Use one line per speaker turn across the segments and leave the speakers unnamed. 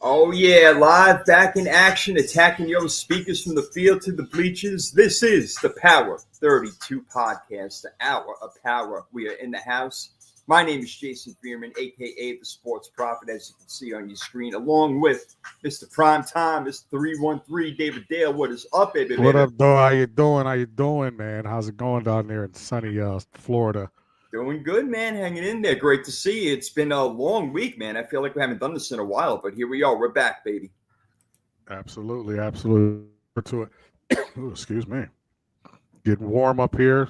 Oh, yeah, live back in action, attacking your speakers from the field to the bleachers. This is the Power 32 podcast, the hour of power. We are in the house. My name is Jason Bierman, a.k.a. the Sports Prophet, as you can see on your screen, along with Mr. Prime Time, Mr. 313, David Dale. What is up, baby?
What up, dog? How you doing? How you doing, man? How's it going down there in sunny Florida?
Doing good, man. Hanging in there. Great to see you. It's been a long week, man. I feel like we haven't done this in a while, but here we are. We're back, baby.
Absolutely. To it. Ooh, excuse me. Getting warm up here.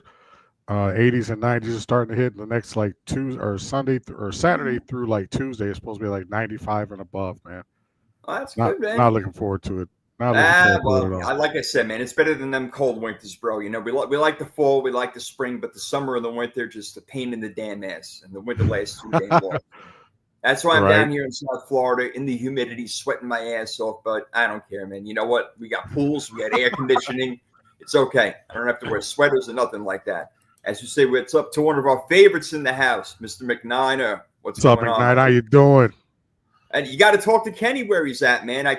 80s and 90s is starting to hit. The next like Saturday through like Tuesday is supposed to be like 95 and above, man.
Oh, that's
not,
good, man.
Not looking forward to it.
Like I said, man, it's better than them cold winters, bro. You know, we like the fall, we like the spring, but the summer and the winter just a pain in the damn ass, and the winter lasts too damn long. That's why I'm down here in South Florida in the humidity, sweating my ass off. But I don't care, man. You know what? We got pools, we got air conditioning. It's okay. I don't have to wear sweaters or nothing like that. As you say, it's up to one of our favorites in the house, Mr. McNiner. What's
up,
going
McKnight?
on?
How you doing?
And you got to talk to Kenny where he's at, man. I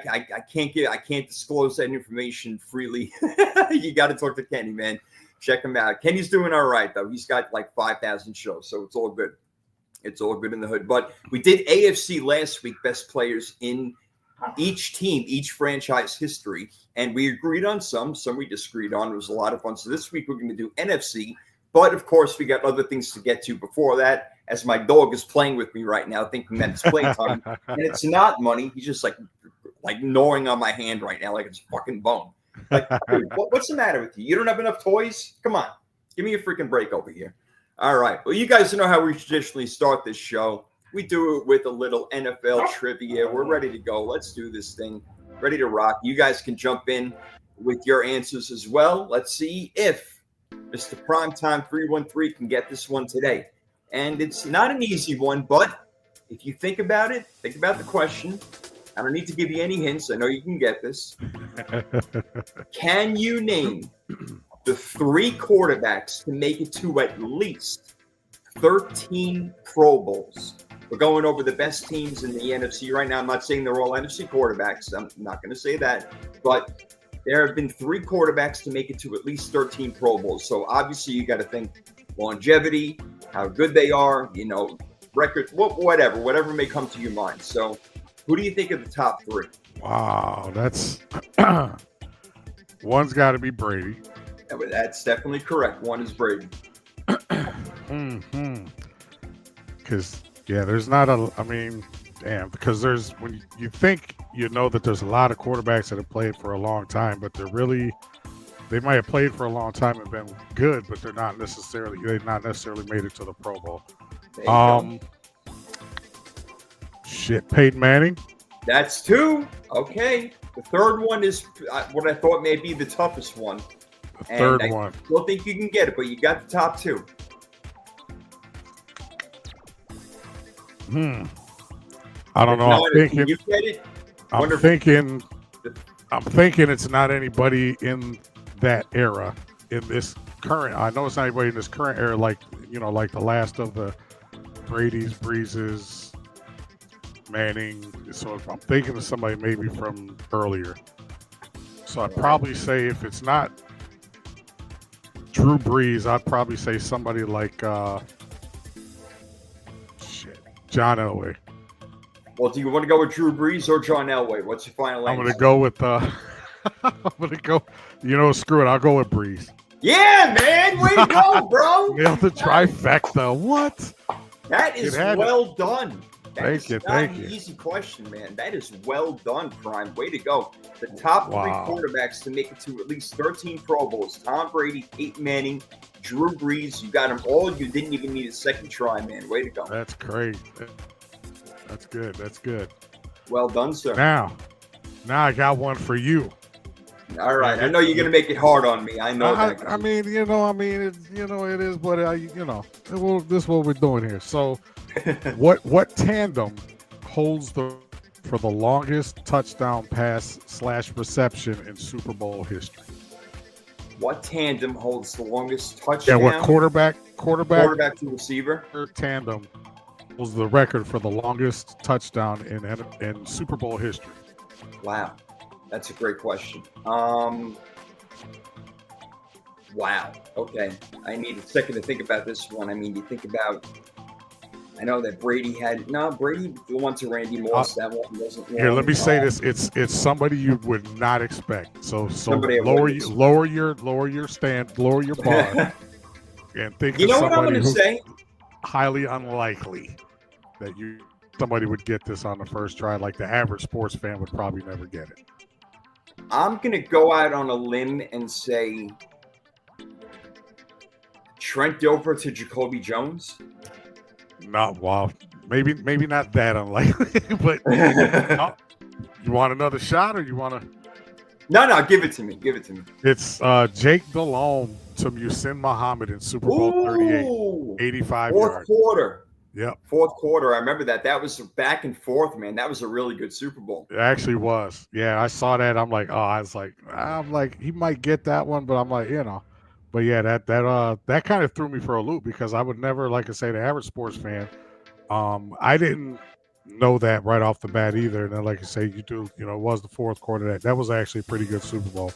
can't disclose that information freely. You got to talk to Kenny, man. Check him out. Kenny's doing all right, though. He's got like 5,000 shows, so it's all good. It's all good in the hood. But we did AFC last week, best players in each team, each franchise history, and we agreed on some we disagreed on. It was a lot of fun. So this week we're going to do NFC, but of course we got other things to get to before that. As my dog is playing with me right now, thinking that it's playtime, and it's not money. He's just like gnawing on my hand right now, like it's fucking bone. Like, dude, what's the matter with you? You don't have enough toys? Come on, give me a freaking break over here. All right. Well, you guys know how we traditionally start this show. We do it with a little NFL trivia. We're ready to go. Let's do this thing. Ready to rock. You guys can jump in with your answers as well. Let's see if Mr. Primetime 313 can get this one today. And it's not an easy one, but if you think about it, think about the question. I don't need to give you any hints. I know you can get this. Can you name the 3 quarterbacks to make it to at least 13 Pro Bowls? We're going over the best teams in the NFC right now. I'm not saying they're all NFC quarterbacks. I'm not going to say that. But there have been 3 quarterbacks to make it to at least 13 Pro Bowls. So obviously you got to think longevity, how good they are, you know, record, whatever may come to your mind. So who do you think are the top 3?
Wow, that's one's got to be Brady.
Yeah, but that's definitely correct. One is Brady.
Because, there's not because there's, when you think, you know that there's a lot of quarterbacks that have played for a long time, but they might have played for a long time and been good, but they've not necessarily made it to the Pro Bowl. Peyton Manning.
That's 2. Okay. The third one is what I thought may be the toughest one.
The third one.
I don't think you can get it, but you got the top 2.
I don't know. I'm thinking it's not anybody in that era. In this current, I know it's not anybody in this current era, like the last of the Brady's, Breezes, Manning. So I'm thinking of somebody maybe from earlier. So I'd probably say if it's not Drew Brees, I'd probably say somebody like John Elway.
Well, do you want to go with Drew Brees or John Elway? What's your final answer?
I'm going to go with screw it. I'll go with Brees.
Yeah, man. Way to go, bro.
Nailed the trifecta. What?
That is well done.
Thank you.
Easy question, man. That is well done, Prime. Way to go. The top 3 quarterbacks to make it to at least 13 Pro Bowls. Tom Brady, Peyton Manning, Drew Brees. You got them all. You didn't even need a second try, man. Way to go.
That's great. That's good.
Well done, sir.
Now I got one for you.
All right. I know you're going to make it hard on me. I know that.
It is what this is what we're doing here. So what tandem holds for the longest touchdown pass / reception in Super Bowl history?
What tandem holds the longest touchdown?
Yeah, what quarterback
to receiver
tandem was the record for the longest touchdown in Super Bowl history.
Wow, that's a great question. Wow. Okay, I need a second to think about this one. I mean, you think about. I know that Brady went to Randy Moss. That one wasn't
Here,
long.
let me say this: it's somebody you would not expect. So
Somebody I
lower
wouldn't
you, lower your lower your bar, and think
You
of
know what I'm
somebody
going to
who's
say?
highly unlikely that somebody would get this on the first try. Like the average sports fan would probably never get it.
I'm going to go out on a limb and say Trent Dilfer to Jacoby Jones.
Not wow. Maybe not that unlikely, but you want another shot or you want to?
No, give it to me. Give it to me.
It's Jake Delhomme to Muhsin Muhammad in Super Bowl 38, 85
Fourth
yards.
quarter.
Yep.
Fourth quarter. I remember that. That was back and forth, man. That was a really good Super Bowl.
It actually was. Yeah, I saw that. I'm like, he might get that one, but I'm like, But yeah, that kind of threw me for a loop because I would never, like I say, the average sports fan. I didn't know that right off the bat either. And then, like I say, it was the fourth quarter. That was actually a pretty good Super Bowl.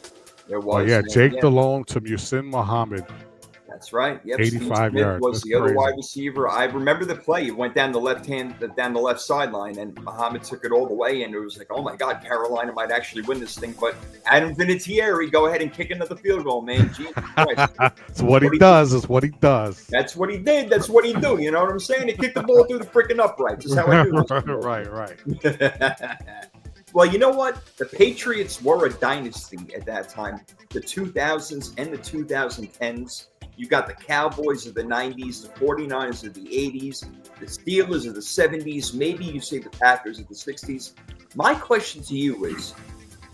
It was.
But yeah, Jake Delhomme to Muhsin Muhammad.
That's right. Yep.
85 yards.
Was
That's
the other
crazy.
wide receiver. I remember the play. It went down the left sideline, and Muhammad took it all the way. And it was like, oh my God, Carolina might actually win this thing. But Adam Vinatieri, go ahead and kick another field goal, man. Jesus Christ.
That's what he does. That's what he does.
That's what he did. That's what he do. You know what I'm saying? He kicked the ball through the freaking upright. Just how I do.
Right.
Well, you know what? The Patriots were a dynasty at that time. The 2000s and the 2010s. You got the Cowboys of the 90s, the 49ers of the 80s, the Steelers of the 70s, maybe you say the Packers of the 60s. My question to you is,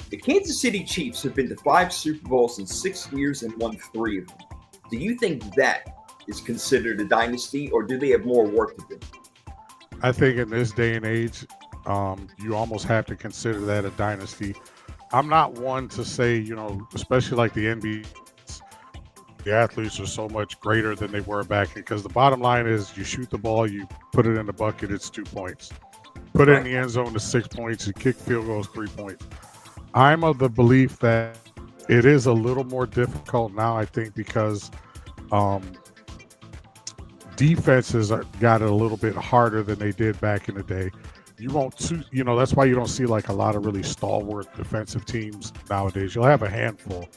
the Kansas City Chiefs have been to 5 Super Bowls in 6 years and won 3 of them. Do you think that is considered a dynasty, or do they have more work to do?
I think in this day and age, you almost have to consider that a dynasty. I'm not one to say, especially like the NBA, the athletes are so much greater than they were back then, because the bottom line is you shoot the ball, you put it in the bucket, it's 2 points. Put it in the end zone, it's 6 points. You kick field goals, 3 points. I'm of the belief that it is a little more difficult now, I think, because defenses got it a little bit harder than they did back in the day. You won't, that's why you don't see like a lot of really stalwart defensive teams nowadays. You'll have a handful.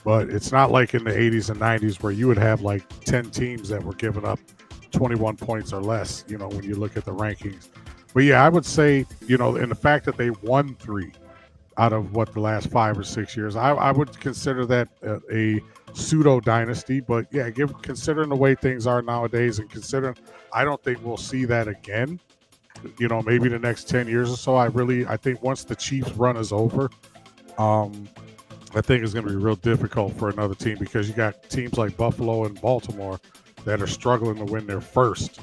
But it's not like in the 80s and 90s where you would have like 10 teams that were giving up 21 points or less, when you look at the rankings. But yeah, I would say, in the fact that they won 3 out of the last 5 or 6 years, I would consider that a pseudo dynasty. But yeah, considering the way things are nowadays, and considering I don't think we'll see that again, maybe the next 10 years or so. I think once the Chiefs run is over, I think it's going to be real difficult for another team, because you got teams like Buffalo and Baltimore that are struggling to win their first.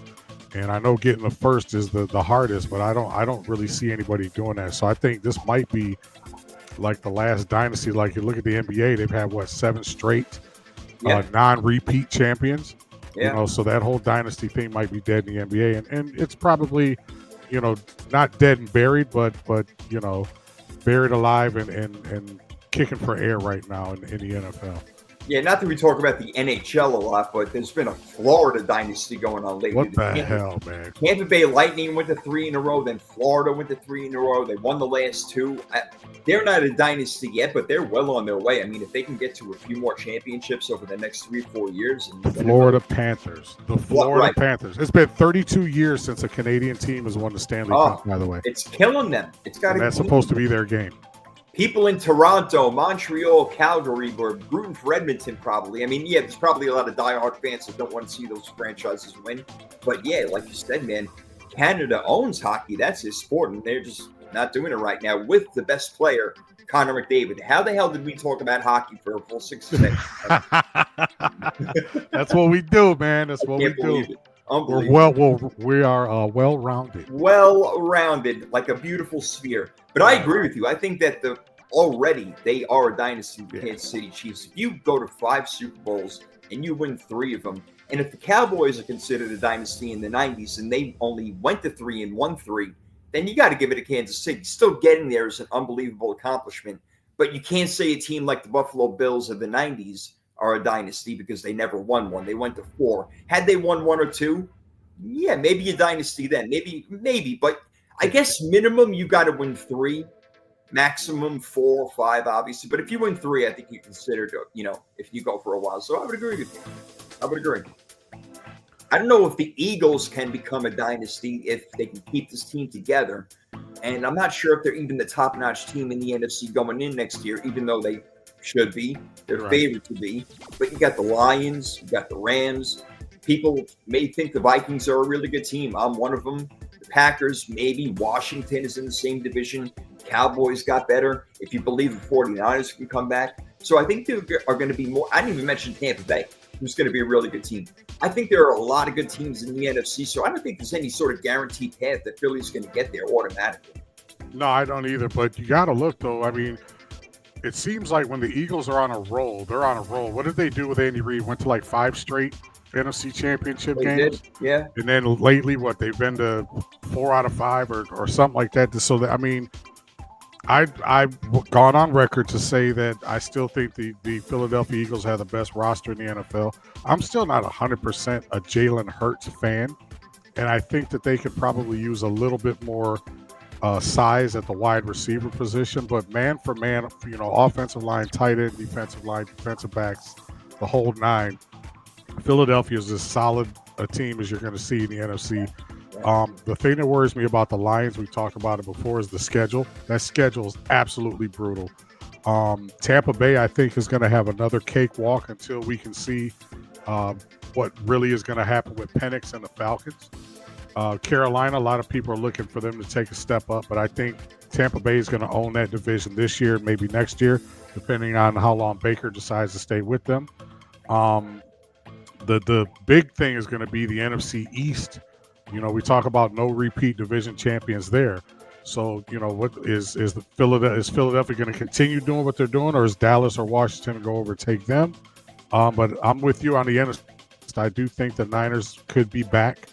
And I know getting the first is the hardest, but I don't really see anybody doing that. So I think this might be like the last dynasty. Like you look at the NBA, they've had 7 straight non-repeat champions. Yeah. So that whole dynasty thing might be dead in the NBA, and it's probably, not dead and buried, but buried alive and kicking for air right now in the NFL.
Yeah, not that we talk about the NHL a lot, but there's been a Florida dynasty going on lately.
What the hell, man?
Tampa Bay Lightning went to 3 in a row, then Florida went to 3 in a row. They won the last 2. They're not a dynasty yet, but they're well on their way. I mean, if they can get to a few more championships over the next 3 or 4 years.
The Florida Panthers. Panthers. It's been 32 years since a Canadian team has won the Stanley Cup, by the way.
It's killing them. It's got to.
That's supposed to be their game.
People in Toronto, Montreal, Calgary were rooting for Edmonton probably. I mean, yeah, there's probably a lot of diehard fans that don't want to see those franchises win. But yeah, like you said, man, Canada owns hockey. That's his sport, and they're just not doing it right now with the best player, Connor McDavid. How the hell did we talk about hockey for a full 60 seconds?
That's what we do, man. That's what we do. We are well-rounded.
Well-rounded, like a beautiful sphere. But I agree with you. I think that already they are a dynasty, the Kansas City Chiefs. If you go to 5 Super Bowls and you win 3 of them, And if the Cowboys are considered a dynasty in the 90s and they only went to 3 and won 3, then you got to give it to Kansas City. Still getting there is an unbelievable accomplishment. But you can't say a team like the Buffalo Bills of the 90s are a dynasty because they never won one. They went to 4. Had they won 1 or 2, yeah, maybe a dynasty then. Maybe. But I guess minimum you got to win 3. Maximum 4 or 5, obviously. But if you win 3, I think you consider, if you go for a while. So I would agree with you. I would agree. I don't know if the Eagles can become a dynasty if they can keep this team together. And I'm not sure if they're even the top-notch team in the NFC going in next year, even though they should be. They're favored to be. But you got the Lions, you got the Rams. People may think the Vikings are a really good team. I'm one of them. The Packers, maybe. Washington is in the same division. Cowboys got better. If you believe the 49ers can come back. So I think there are going to be more. I didn't even mention Tampa Bay, who's going to be a really good team. I think there are a lot of good teams in the NFC, so I don't think there's any sort of guaranteed path that Philly's going to get there automatically.
No, I don't either. But you got to look, though. I mean, it seems like when the Eagles are on a roll, they're on a roll. What did they do with Andy Reid? Went to like 5 straight NFC championship games.
Yeah.
And then lately, they've been to 4 out of 5 or something like that. So that, I mean, I've gone on record to say that I still think the Philadelphia Eagles have the best roster in the NFL. I'm still not 100% a Jalen Hurts fan, and I think that they could probably use a little bit more size at the wide receiver position. But man for man, offensive line, tight end, defensive line, defensive backs, the whole 9. Philadelphia is as solid a team as you're going to see in the NFC. The thing that worries me about the Lions, we talked about it before, is the schedule. That schedule is absolutely brutal. Tampa Bay, I think, is going to have another cakewalk until we can see what really is going to happen with Penix and the Falcons. Carolina, a lot of people are looking for them to take a step up, but I think Tampa Bay is going to own that division this year, maybe next year, depending on how long Baker decides to stay with them. The big thing is going to be the NFC East. We talk about no repeat division champions there. So, what is Philadelphia going to continue doing what they're doing, or is Dallas or Washington going to go overtake them? But I'm with you on the NFC. I do think the Niners could be back,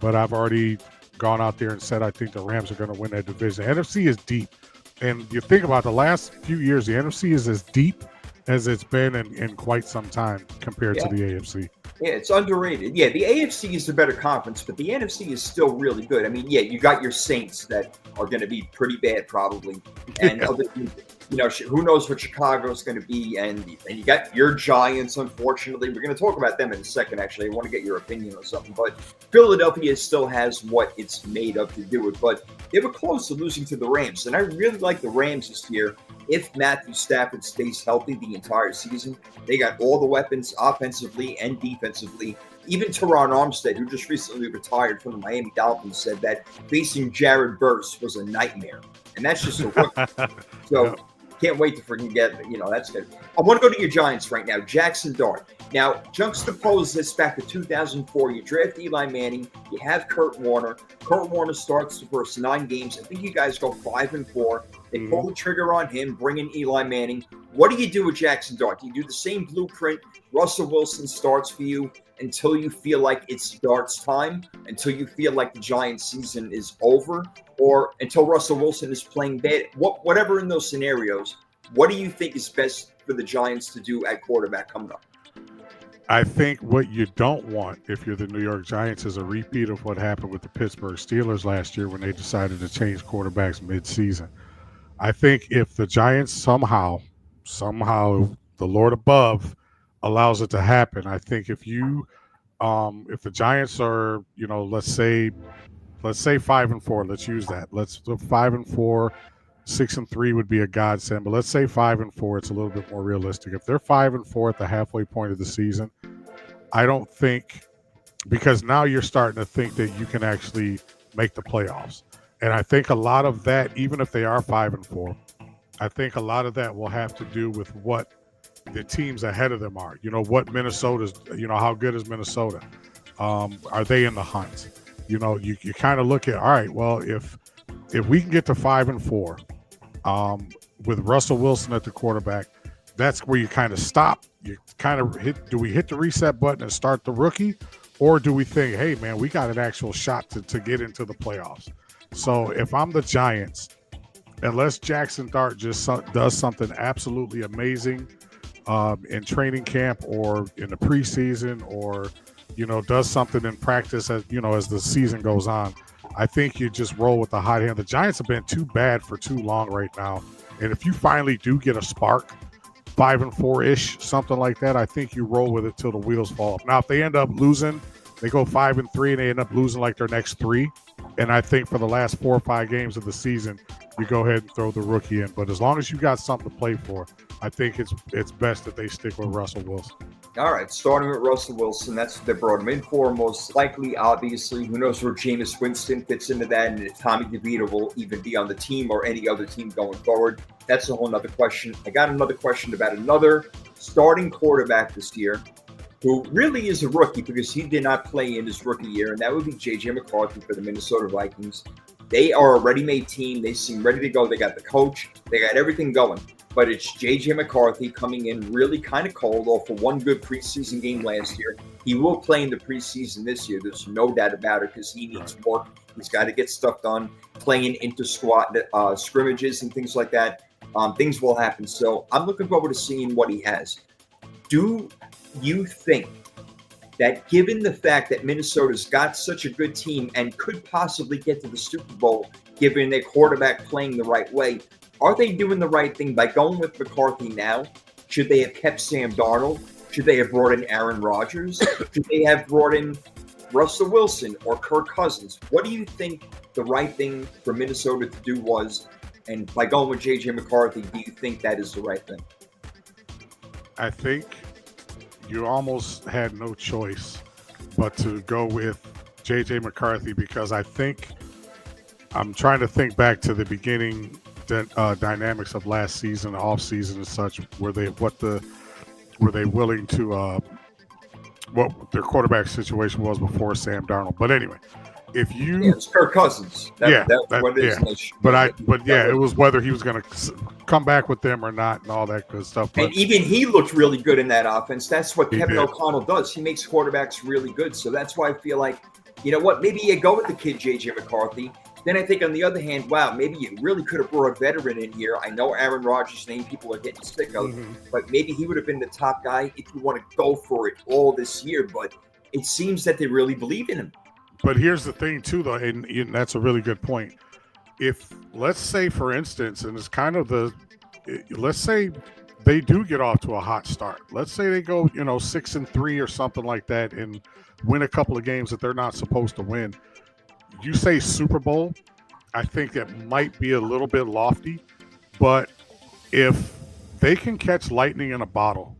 but I've already gone out there and said I think the Rams are going to win that division. The NFC is deep. And you think about the last few years, the NFC is as deep as it's been in quite some time compared to the AFC.
Yeah, it's underrated. Yeah, the AFC is the better conference, but the NFC is still really good. I mean, yeah, you got your Saints that are going to be pretty bad probably. And other teams, who knows what Chicago is going to be. And you got your Giants, unfortunately. We're going to talk about them in a second, actually. I want to get your opinion on something. But Philadelphia still has what it's made up to do it. But they were close to losing to the Rams. And I really like the Rams this year. If Matthew Stafford stays healthy the entire season, they got all the weapons offensively and defensively. Even Teron Armstead, who just recently retired from the Miami Dolphins, said that facing Jared Verse was a nightmare. And that's just a rookie. So can't wait to forget, that's good. I want to go to your Giants right now. Jackson Dart. Now, juxtapose this back to 2004. You draft Eli Manning. You have Kurt Warner. Kurt Warner starts the first 9 games. I think you guys go 5-4. They pull the trigger on him, bring in Eli Manning. What do you do with Jackson Dart? Do you do the same blueprint? Russell Wilson starts for you until you feel like it's Dart's time, until you feel like the Giants season is over, or until Russell Wilson is playing bad? Whatever in those scenarios, what do you think is best for the Giants to do at quarterback coming up?
I think what you don't want if you're the New York Giants is a repeat of what happened with the Pittsburgh Steelers last year when they decided to change quarterbacks mid-season. I think if the Giants somehow the Lord above allows it to happen, I think if the Giants are, let's say 5-4, let's use that. Let's 5-4, 6-3 would be a godsend, but let's say 5-4, it's a little bit more realistic. If they're 5-4 at the halfway point of the season, I don't think, because now you're starting to think that you can actually make the playoffs. And I think a lot of that, even if they are 5-4, I think a lot of that will have to do with what the teams ahead of them are. What Minnesota's, how good is Minnesota? Are they in the hunt? You kind of look at, all right, well, if we can get to 5-4 with Russell Wilson at the quarterback, that's where you kind of stop. You kind of do we hit the reset button and start the rookie, or do we think, hey man, we got an actual shot to get into the playoffs? So if I'm the Giants, unless Jackson Dart just does something absolutely amazing in training camp or in the preseason, or does something in practice as the season goes on, I think you just roll with the hot hand. The Giants have been too bad for too long right now, and if you finally do get a spark, 5-4-ish, something like that, I think you roll with it till the wheels fall off. Now, if they end up losing, they go 5-3 and they end up losing like their next 3, and I think for the last 4 or 5 games of the season, you go ahead and throw the rookie in. But as long as you got something to play for, I think it's best that they stick with Russell Wilson.
All right, starting with Russell Wilson, that's what they brought him in for. Most likely, obviously, who knows where Jameis Winston fits into that, and if Tommy DeVito will even be on the team or any other team going forward. That's a whole nother question. I got another question about another starting quarterback this year who really is a rookie because he did not play in his rookie year, and that would be J.J. McCarthy for the Minnesota Vikings. They are a ready-made team. They seem ready to go. They got the coach. They got everything going. But it's J.J. McCarthy coming in really kind of cold off of one good preseason game last year. He will play in the preseason this year. There's no doubt about it because he needs work. He's got to get stuff done, playing inter-squad scrimmages and things like that. Things will happen. So I'm looking forward to seeing what he has. Do you think that given the fact that Minnesota's got such a good team and could possibly get to the Super Bowl, given their quarterback playing the right way, are they doing the right thing by going with McCarthy now? Should they have kept Sam Darnold? Should they have brought in Aaron Rodgers? Should they have brought in Russell Wilson or Kirk Cousins? What do you think the right thing for Minnesota to do was? And by going with J.J. McCarthy, do you think that is the right thing?
I think you almost had no choice but to go with J.J. McCarthy because I think I'm trying to think back to the beginning dynamics of last season, off season and such. Were they willing to what their quarterback situation was before Sam Darnold? But anyway, if you
it's Kirk Cousins. That's what it is.
But it was whether he was going to come back with them or not and all that good stuff. But,
and even he looked really good in that offense. That's what Kevin O'Connell does. He makes quarterbacks really good. So that's why I feel like, you know what, maybe you go with the kid J.J. McCarthy. Then I think on the other hand, wow, maybe you really could have brought a veteran in here. I know Aaron Rodgers' name people are getting sick of, but maybe he would have been the top guy if you want to go for it all this year. But it seems that they really believe in him.
But here's the thing, too, though, and that's a really good point. If, let's say, for instance, and it's kind of let's say they do get off to a hot start. Let's say they go, 6-3 or something like that and win a couple of games that they're not supposed to win. You say Super Bowl, I think that might be a little bit lofty, but if they can catch lightning in a bottle,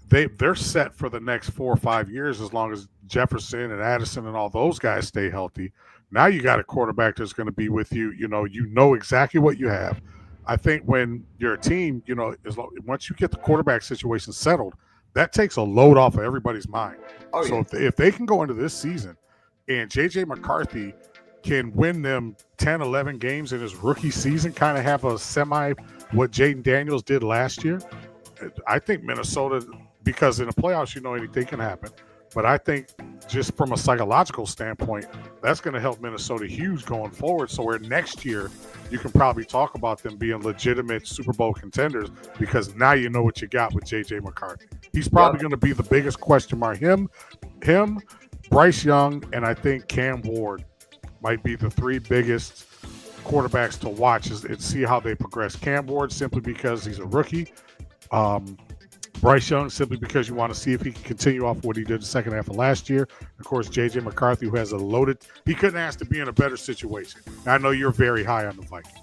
they're set for the next 4 or 5 years as long as Jefferson and Addison and all those guys stay healthy. Now you got a quarterback that's going to be with you. You know exactly what you have. I think when you're a team, once you get the quarterback situation settled, that takes a load off of everybody's mind. Oh, yeah. So if they can go into this season and J.J. McCarthy can win them 10, 11 games in his rookie season, kind of have a semi what Jaden Daniels did last year, I think Minnesota, because in the playoffs, anything can happen. But I think just from a psychological standpoint, that's going to help Minnesota huge going forward. So where next year you can probably talk about them being legitimate Super Bowl contenders because now you know what you got with J.J. McCarthy. He's probably going to be the biggest question mark. Him, Bryce Young, and I think Cam Ward might be the 3 biggest quarterbacks to watch and see how they progress. Cam Ward simply because he's a rookie. Bryce Young simply because you want to see if he can continue off what he did the second half of last year. Of course, J.J. McCarthy, who has he couldn't ask to be in a better situation. Now, I know you're very high on the Vikings.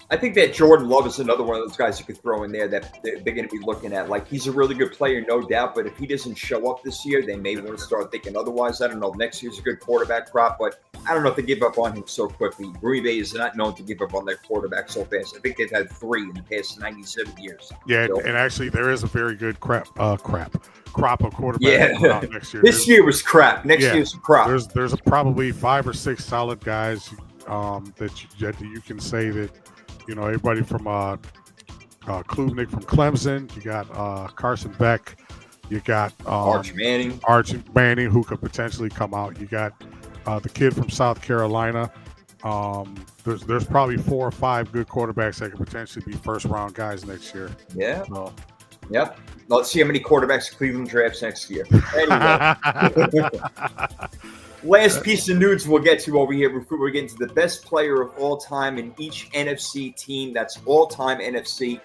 I think that Jordan Love is another one of those guys you could throw in there that they're going to be looking at. Like, he's a really good player, no doubt, but if he doesn't show up this year, they may want to start thinking otherwise. I don't know. Next year's a good quarterback crop, but I don't know if they give up on him so quickly. Green Bay is not known to give up on their quarterback so fast. I think they've had 3 in the past 97 years.
Yeah, so, and actually there is a very good crop of quarterbacks next year.
This year was crap. Next year's crop.
There's probably 5 or 6 solid guys that you can say that, everybody from Klubnik from Clemson. You got Carson Beck. You got
Arch Manning.
Arch Manning, who could potentially come out. You got the kid from South Carolina. There's probably 4 or 5 good quarterbacks that could potentially be first-round guys next year.
Yeah.
So.
Yep. Let's see how many quarterbacks Cleveland drafts next year. Anyway. Last piece of news we'll get to over here before we get into the best player of all time in each NFC team. That's all-time NFC.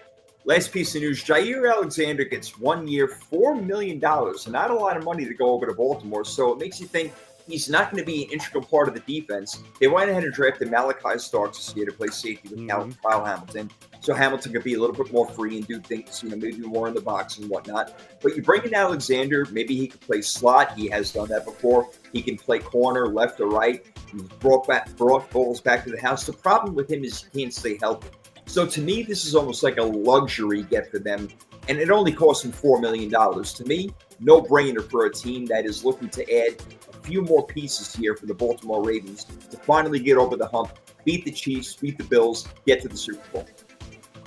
Last piece of news, Jair Alexander gets 1 year, $4 million. Not a lot of money to go over to Baltimore, so it makes you think he's not going to be an integral part of the defense. They went ahead and drafted Malachi Starks this year to play safety with Kyle Hamilton. So Hamilton could be a little bit more free and do things, maybe more in the box and whatnot. But you bring in Alexander, maybe he could play slot. He has done that before. He can play corner, left or right. He's brought balls back to the house. The problem with him is he can't stay healthy. So to me, this is almost like a luxury get for them. And it only cost them $4 million. To me, no-brainer for a team that is looking to add a few more pieces here for the Baltimore Ravens to finally get over the hump, beat the Chiefs, beat the Bills, get to the Super Bowl.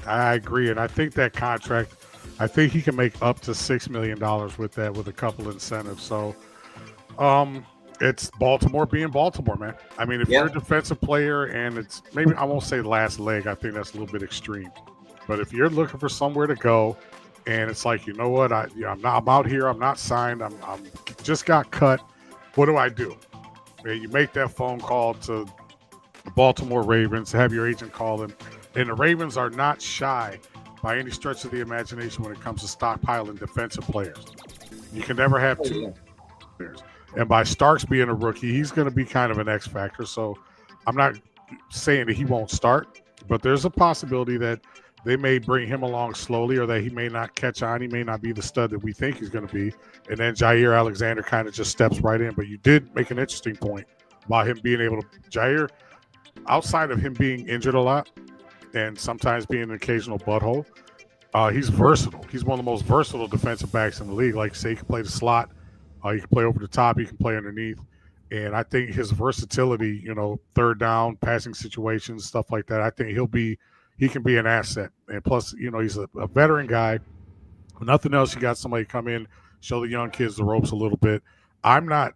I agree. And I think that contract, I think he can make up to $6 million with that, with a couple incentives. So it's Baltimore being Baltimore, man. I mean, if you're a defensive player and it's maybe, I won't say last leg, I think that's a little bit extreme. But if you're looking for somewhere to go and it's like, you know what, I'm out here, I'm not signed, I'm just got cut. What do I do? And you make that phone call to the Baltimore Ravens, have your agent call them. And the Ravens are not shy by any stretch of the imagination when it comes to stockpiling defensive players. You can never have two players. And by Starks being a rookie, he's going to be kind of an X factor. So I'm not saying that he won't start, but there's a possibility that they may bring him along slowly or that he may not catch on. He may not be the stud that we think he's going to be. And then Jair Alexander kind of just steps right in. But you did make an interesting point about him being able to – Jair, outside of him being injured a lot and sometimes being an occasional butthole, he's versatile. He's one of the most versatile defensive backs in the league. Like, say, he can play the slot. He can play over the top. He can play underneath. And I think his versatility, third down, passing situations, stuff like that, I think he can be an asset. And plus, he's a veteran guy. If nothing else, you got somebody come in, show the young kids the ropes a little bit. Baltimore's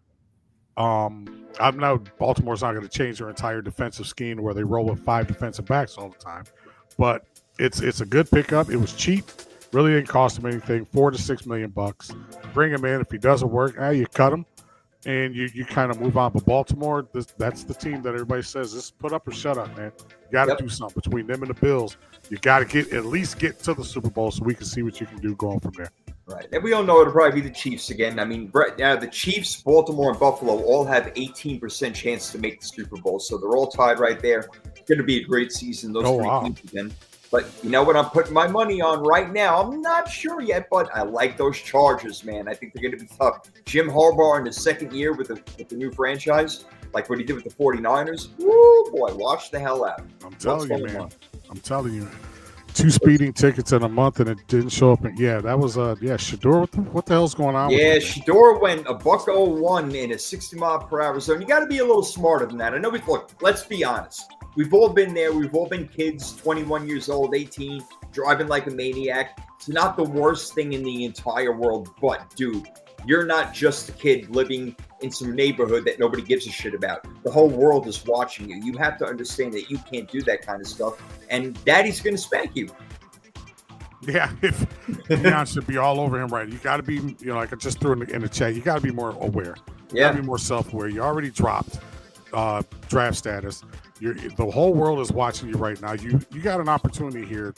not going to change their entire defensive scheme where they roll with 5 defensive backs all the time. But it's a good pickup. It was cheap. Really didn't cost him anything. $4 to $6 million. Bring him in. If he doesn't work, you cut him, and you kind of move on. But Baltimore, that's the team that everybody says, this put up or shut up, man. You got to do something between them and the Bills. You got to at least get to the Super Bowl so we can see what you can do going from there.
Right, and we all know it'll probably be the Chiefs again. I mean, the Chiefs, Baltimore, and Buffalo all have 18% chance to make the Super Bowl, so they're all tied right there. It's going to be a great season. Those three teams again. But you know what I'm putting my money on right now? I'm not sure yet, but I like those Chargers, man. I think they're going to be tough. Jim Harbaugh in his second year with the new franchise, like what he did with the 49ers. Woo, boy, watch the hell out.
I'm telling you, man. I'm telling you. 2 speeding tickets in a month, and it didn't show up. That was Shador. What the hell's going on?
Yeah, Shador went $101 in a 60-mile-per-hour zone. You got to be a little smarter than that. I know. Look, let's be honest. We've all been there. We've all been kids, 21 years old, 18, driving like a maniac. It's not the worst thing in the entire world, but, dude, you're not just a kid living in some neighborhood that nobody gives a shit about. The whole world is watching you. You have to understand that you can't do that kind of stuff, and Daddy's going to spank you.
Yeah, Deion should be all over him, right? You got to be, like I just threw in the chat, you got to be more aware. You got to be more self-aware. You already dropped draft status. The whole world is watching you right now. You got an opportunity here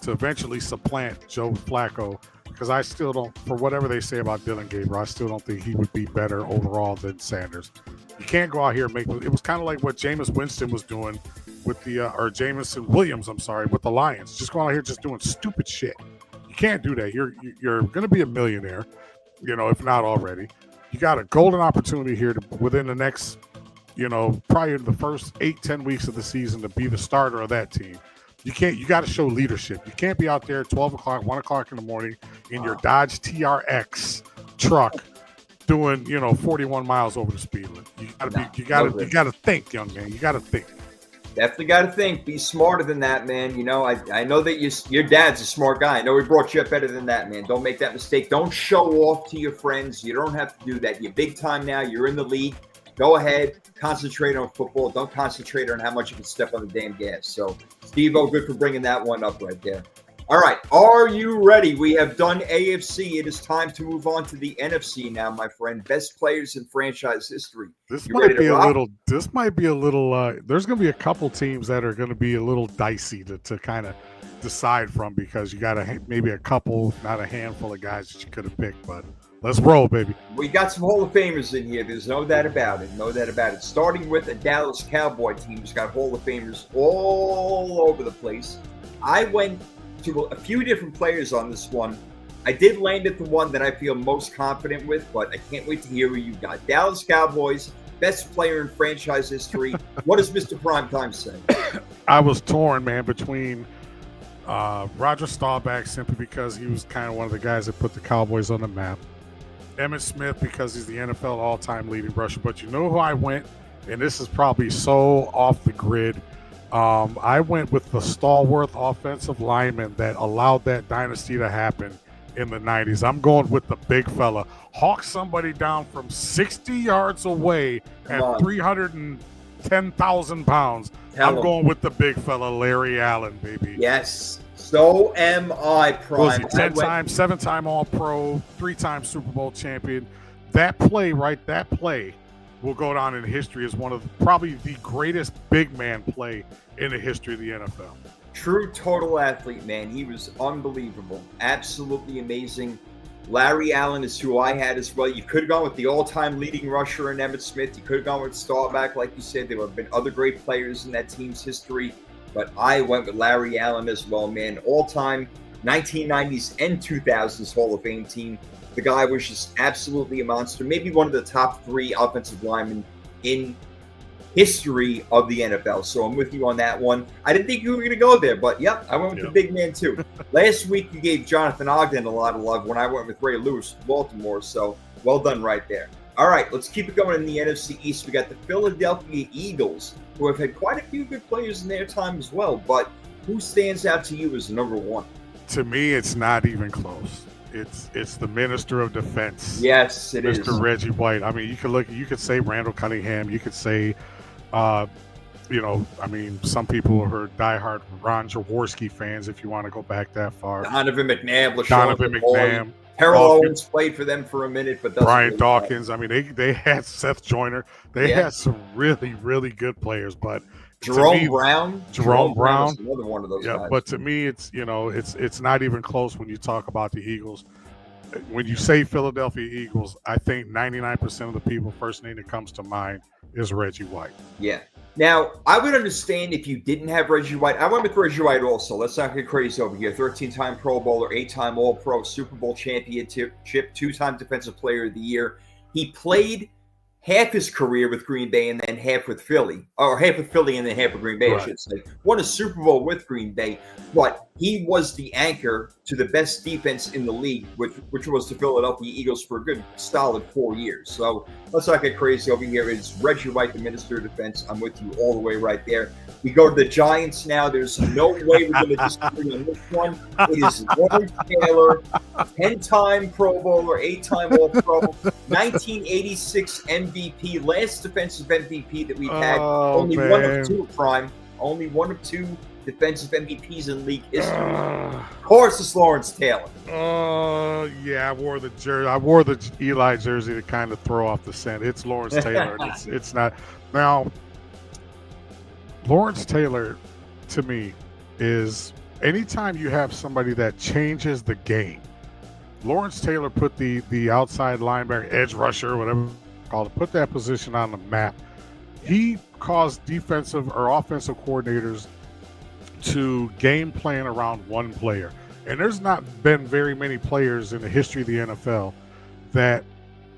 to eventually supplant Joe Flacco, because I still don't, for whatever they say about Dylan Gabriel, I still don't think he would be better overall than Sanders. You can't go out here and make it was kind of like what Jameis Winston was doing with or Jameson Williams, with the Lions. Just going out here just doing stupid shit. You can't do that. You're going to be a millionaire, if not already. You got a golden opportunity here to, within the next, probably the first 8-10 weeks of the season, to be the starter of that team. You got to show leadership. You can't be out there at 12 o'clock, 1 o'clock in the morning in your Dodge TRX truck doing, 41 miles over the speed limit. You got to think, young man. You got to think.
Definitely got to think. Be smarter than that, man. You know, I know that your dad's a smart guy. I know he brought you up better than that, man. Don't make that mistake. Don't show off to your friends. You don't have to do that. You're big time now. You're in the league. Go ahead. Concentrate on football. Don't concentrate on how much you can step on the damn gas. So, Steve-O, good for bringing that one up right there. All right. Are you ready? We have done AFC. It is time to move on to the NFC now, my friend. Best players in franchise history.
This might be a little. There's going to be a couple teams that are going to be a little dicey to kind of decide from, because you got maybe a couple, not a handful of guys that you could have picked. But let's roll, baby.
We got some Hall of Famers in here. There's no doubt about it. No doubt about it. Starting with a Dallas Cowboy team who's got Hall of Famers all over the place. I went to a few different players on this one. I did land at the one that I feel most confident with, but I can't wait to hear who you got. Dallas Cowboys, best player in franchise history. What does Mr. Primetime say?
I was torn, man, between Roger Staubach, simply because he was kind of one of the guys that put the Cowboys on the map. Emmitt Smith, because he's the NFL all-time leading rusher. But you know who I went, and this is probably so off the grid. I went with the stalwart offensive lineman that allowed that dynasty to happen in the 90s. I'm going with the big fella. Hawk somebody down from 60 yards away at 310,000 pounds. I'm going with the big fella, Larry Allen, baby.
Yes. So am I, Prime.
7-time All-Pro, 3-time Super Bowl champion. That play will go down in history as one of probably the greatest big man play in the history of the NFL.
True total athlete, man. He was unbelievable. Absolutely amazing. Larry Allen is who I had as well. You could have gone with the all-time leading rusher in Emmitt Smith. You could have gone with Staubach, like you said. There have been other great players in that team's history, but I went with Larry Allen as well, man. All-time 1990s and 2000s Hall of Fame team. The guy was just absolutely a monster. Maybe one of the top 3 offensive linemen in history of the NFL. So I'm with you on that one. I didn't think you were going to go there, but yep, I went with the big man too. Last week you gave Jonathan Ogden a lot of love when I went with Ray Lewis, Baltimore. So well done right there. All right, let's keep it going in the NFC East. We got the Philadelphia Eagles, who have had quite a few good players in their time as well. But who stands out to you as number one?
To me, it's not even close. It's the Minister of Defense.
Yes, it is.
Mr. Reggie White. I mean, you could say Randall Cunningham. You could say, some people are diehard Ron Jaworski fans, if you want to go back that far.
Donovan McNabb.
Donovan McNabb.
Terrell Owens played for them for a minute, but
Brian Dawkins. I mean, they had Seth Joyner. They had some really, really good players, but
Jerome Brown
is
another one of those guys.
But to me, it's not even close when you talk about the Eagles. When you say Philadelphia Eagles, I think 99% of the people, first name that comes to mind is Reggie White.
Yeah. Now, I would understand if you didn't have Reggie White. I went with Reggie White also. Let's not get crazy over here. 13-time Pro Bowler, 8-time All-Pro, Super Bowl championship, 2-time Defensive Player of the Year. He played half his career with Green Bay and then half with Philly, or half with Philly and then half with Green Bay, right. I should say. Won a Super Bowl with Green Bay, but he was the anchor to the best defense in the league, which was the Philadelphia Eagles for a good solid 4 years. So let's not get crazy over here. It's Reggie White, the Minister of Defense. I'm with you all the way right there. We go to the Giants now. There's no way we're going to disagree on this one. It is Lawrence Taylor, 10-time Pro Bowler, 8-time All-Pro, 1986 MVP, last defensive MVP that we've had. Only one of 2 Prime. Only one of 2 defensive MVPs in league history. Of course, it's Lawrence Taylor.
Yeah, I wore the jersey. I wore the Eli jersey to kind of throw off the scent. It's Lawrence Taylor. It's not now. Lawrence Taylor, to me, is anytime you have somebody that changes the game. Lawrence Taylor put the outside linebacker, edge rusher, whatever you call it, put that position on the map. He caused defensive or offensive coordinators to game plan around one player. And there's not been very many players in the history of the NFL that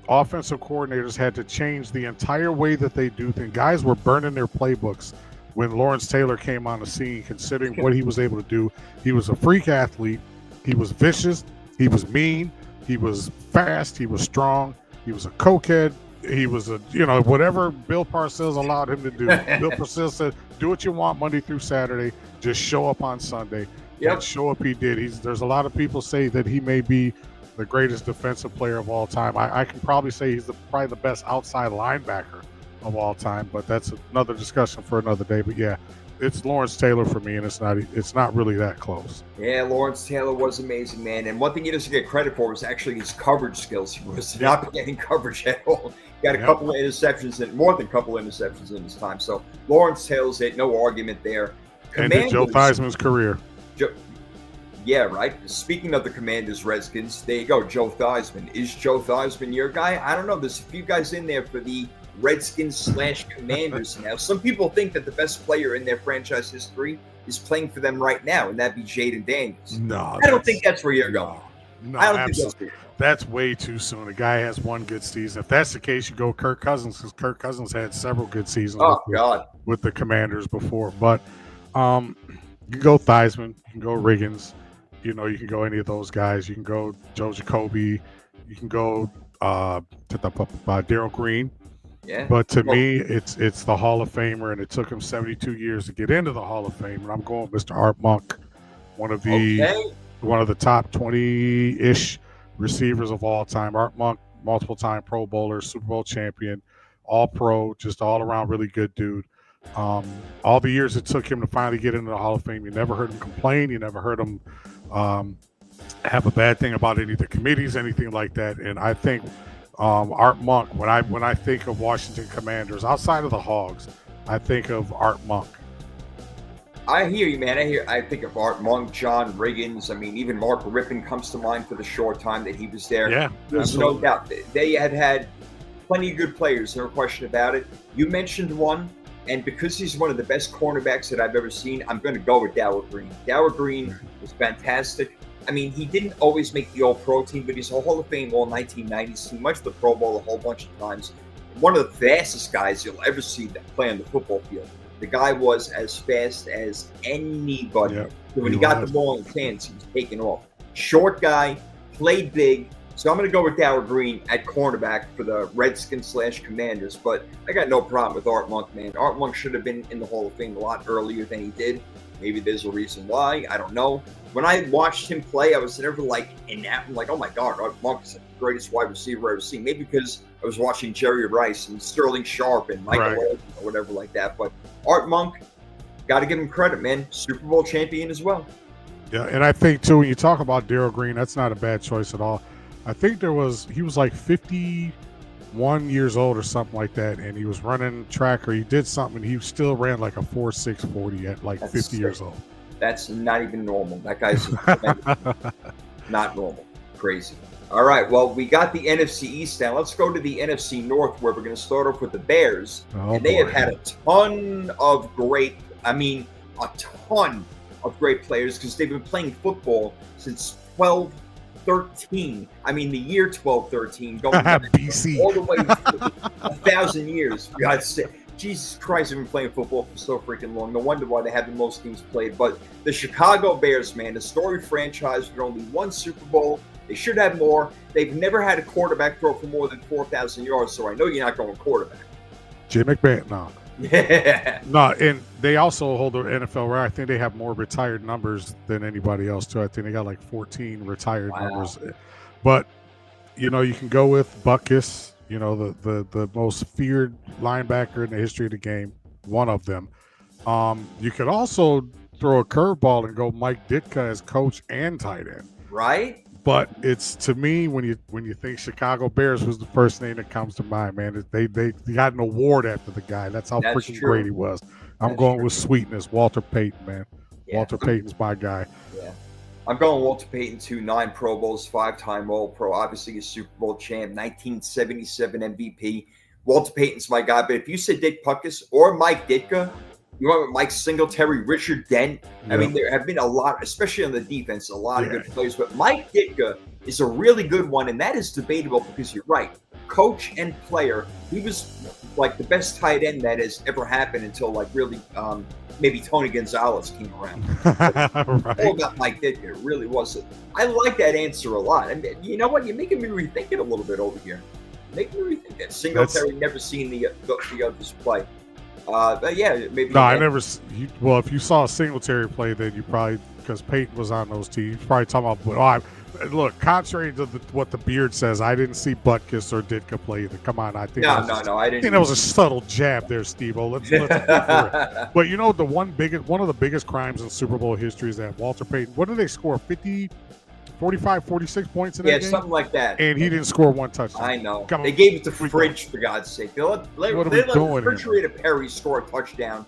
offensive coordinators had to change the entire way that they do things. Guys were burning their playbooks when Lawrence Taylor came on the scene, considering what he was able to do. He was a freak athlete. He was vicious. He was mean. He was fast. He was strong. He was a cokehead. he was whatever Bill Parcells allowed him to do. Bill Parcells said, "Do what you want Monday through Saturday. Just show up on Sunday."
Yep.
And show up he did. There's a lot of people say that he may be the greatest defensive player of all time. I can probably say he's probably the best outside linebacker of all time, but that's another discussion for another day. But yeah, it's Lawrence Taylor for me, and it's not really that close.
Yeah, Lawrence Taylor was amazing, man. And one thing he doesn't get credit for was actually his coverage skills. He was not getting coverage at all. He got a couple of interceptions, and more than a couple of interceptions in his time. So Lawrence Taylor's it, no argument there.
Ended Joe Theismann's career.
Yeah, right. Speaking of the Commanders, Redskins, there you go, Joe Theismann. Is Joe Theismann your guy? I don't know. There's a few guys in there for the Redskins/Commanders now. Some people think that the best player in their franchise history is playing for them right now, and that'd be Jaden Daniels.
No,
I don't think that's where you're going.
No,
I don't
absolutely. That's way too soon. A guy has one good season. If that's the case, you go Kirk Cousins, because Kirk Cousins had several good seasons with the Commanders before. But you can go Theismann, you can go Riggins. You can go any of those guys. You can go Joe Jacoby. You can go Darryl Green.
Yeah.
But to me, it's the Hall of Famer, and it took him 72 years to get into the Hall of Fame. And I'm going with Mr. Art Monk, one of the top 20-ish receivers of all time. Art Monk, multiple-time Pro Bowler, Super Bowl champion, All-Pro, just all-around really good dude. All the years it took him to finally get into the Hall of Fame, you never heard him complain. You never heard him have a bad thing about any of the committees, anything like that. And I think Art Monk, when I think of Washington Commanders, outside of the Hogs, I think of Art Monk.
I hear you, man. I think of Art Monk, John Riggins. I mean, even Mark Rippon comes to mind for the short time that he was there.
Yeah,
there's no doubt. They had plenty of good players, no question about it. You mentioned one. And because he's one of the best cornerbacks that I've ever seen, I'm going to go with Darryl Green. Darryl Green was fantastic. I mean, he didn't always make the All-Pro team, but he's a Hall of Fame All-1990s team, much the Pro Bowl a whole bunch of times. One of the fastest guys you'll ever see that play on the football field. The guy was as fast as anybody.
Yeah,
so when he got the ball in his hands, he was taking off. Short guy, played big. So I'm going to go with Darryl Green at cornerback for the Redskins/Commanders, but I got no problem with Art Monk, man. Art Monk should have been in the Hall of Fame a lot earlier than he did. Maybe there's a reason why. I don't know. When I watched him play, I was never like enamored, like, oh my God, Art Monk is the greatest wide receiver I've ever seen. Maybe because I was watching Jerry Rice and Sterling Sharp and Michael Irvin or whatever like that. But Art Monk, got to give him credit, man. Super Bowl champion as well.
Yeah, and I think, too, when you talk about Darryl Green, that's not a bad choice at all. I think he was like 51 years old or something like that, and he was running track or he did something, and he still ran like a 4.6 40 at like 50 years old.
That's not even normal. That guy's not normal. Crazy. All right, well, we got the NFC East now. Let's go to the NFC North, where we're going to start off with the Bears. And they have had a ton of great players because they've been playing football since 1213. I mean, the year 1213, going back
BC
all the way to 1,000 years. For God's sake. Jesus Christ, they've been playing football for so freaking long. No wonder why they have the most teams played. But the Chicago Bears, man, a storied franchise with only one Super Bowl. They should have more. They've never had a quarterback throw for more than 4,000 yards, so I know you're not going quarterback.
Jay McMahon, no.
Yeah.
No, and they also hold the NFL record. I think they have more retired numbers than anybody else, too. I think they got like 14 retired numbers. But, you can go with Butkus, the most feared linebacker in the history of the game, one of them. You could also throw a curveball and go Mike Ditka as coach and tight end.
Right?
But it's, to me, when you think Chicago Bears, was the first name that comes to mind, man. They got an award after the guy. That's how freaking great he was. I'm going with sweetness, Walter Payton, man. Yeah. Walter Payton's my guy. Yeah.
I'm going Walter Payton, too. 9 Pro Bowls, 5-time All-Pro, obviously a Super Bowl champ, 1977 MVP. Walter Payton's my guy. But if you said Dick Butkus or Mike Ditka, you went with Mike Singletary, Richard Dent. I mean, there have been a lot, especially on the defense, a lot of good players. But Mike Ditka is a really good one, and that is debatable because you're right. Coach and player, he was like the best tight end that has ever happened until like really maybe Tony Gonzalez came around. All about Mike Ditka. It really was. I like that answer a lot. And you know what? You're making me rethink it a little bit over here. Make me rethink that. Singletary never seen the others play. But yeah, maybe.
No, I never. Well, if you saw Singletary play, then you probably, because Peyton was on those teams, probably talking about. Look, contrary to what the beard says, I didn't see Butkus or Ditka play either. Come on, I think.
No, I didn't.
I think that was a subtle jab there, Steve-O. Let's go for it. But you know, one of the biggest crimes in Super Bowl history is that Walter Payton. What did they score? 50, 45, 46 points in that game?
Yeah, something like that.
And he didn't score one touchdown.
I know. They gave it to Fridge, for God's sake. They let Refrigerator Perry score a touchdown.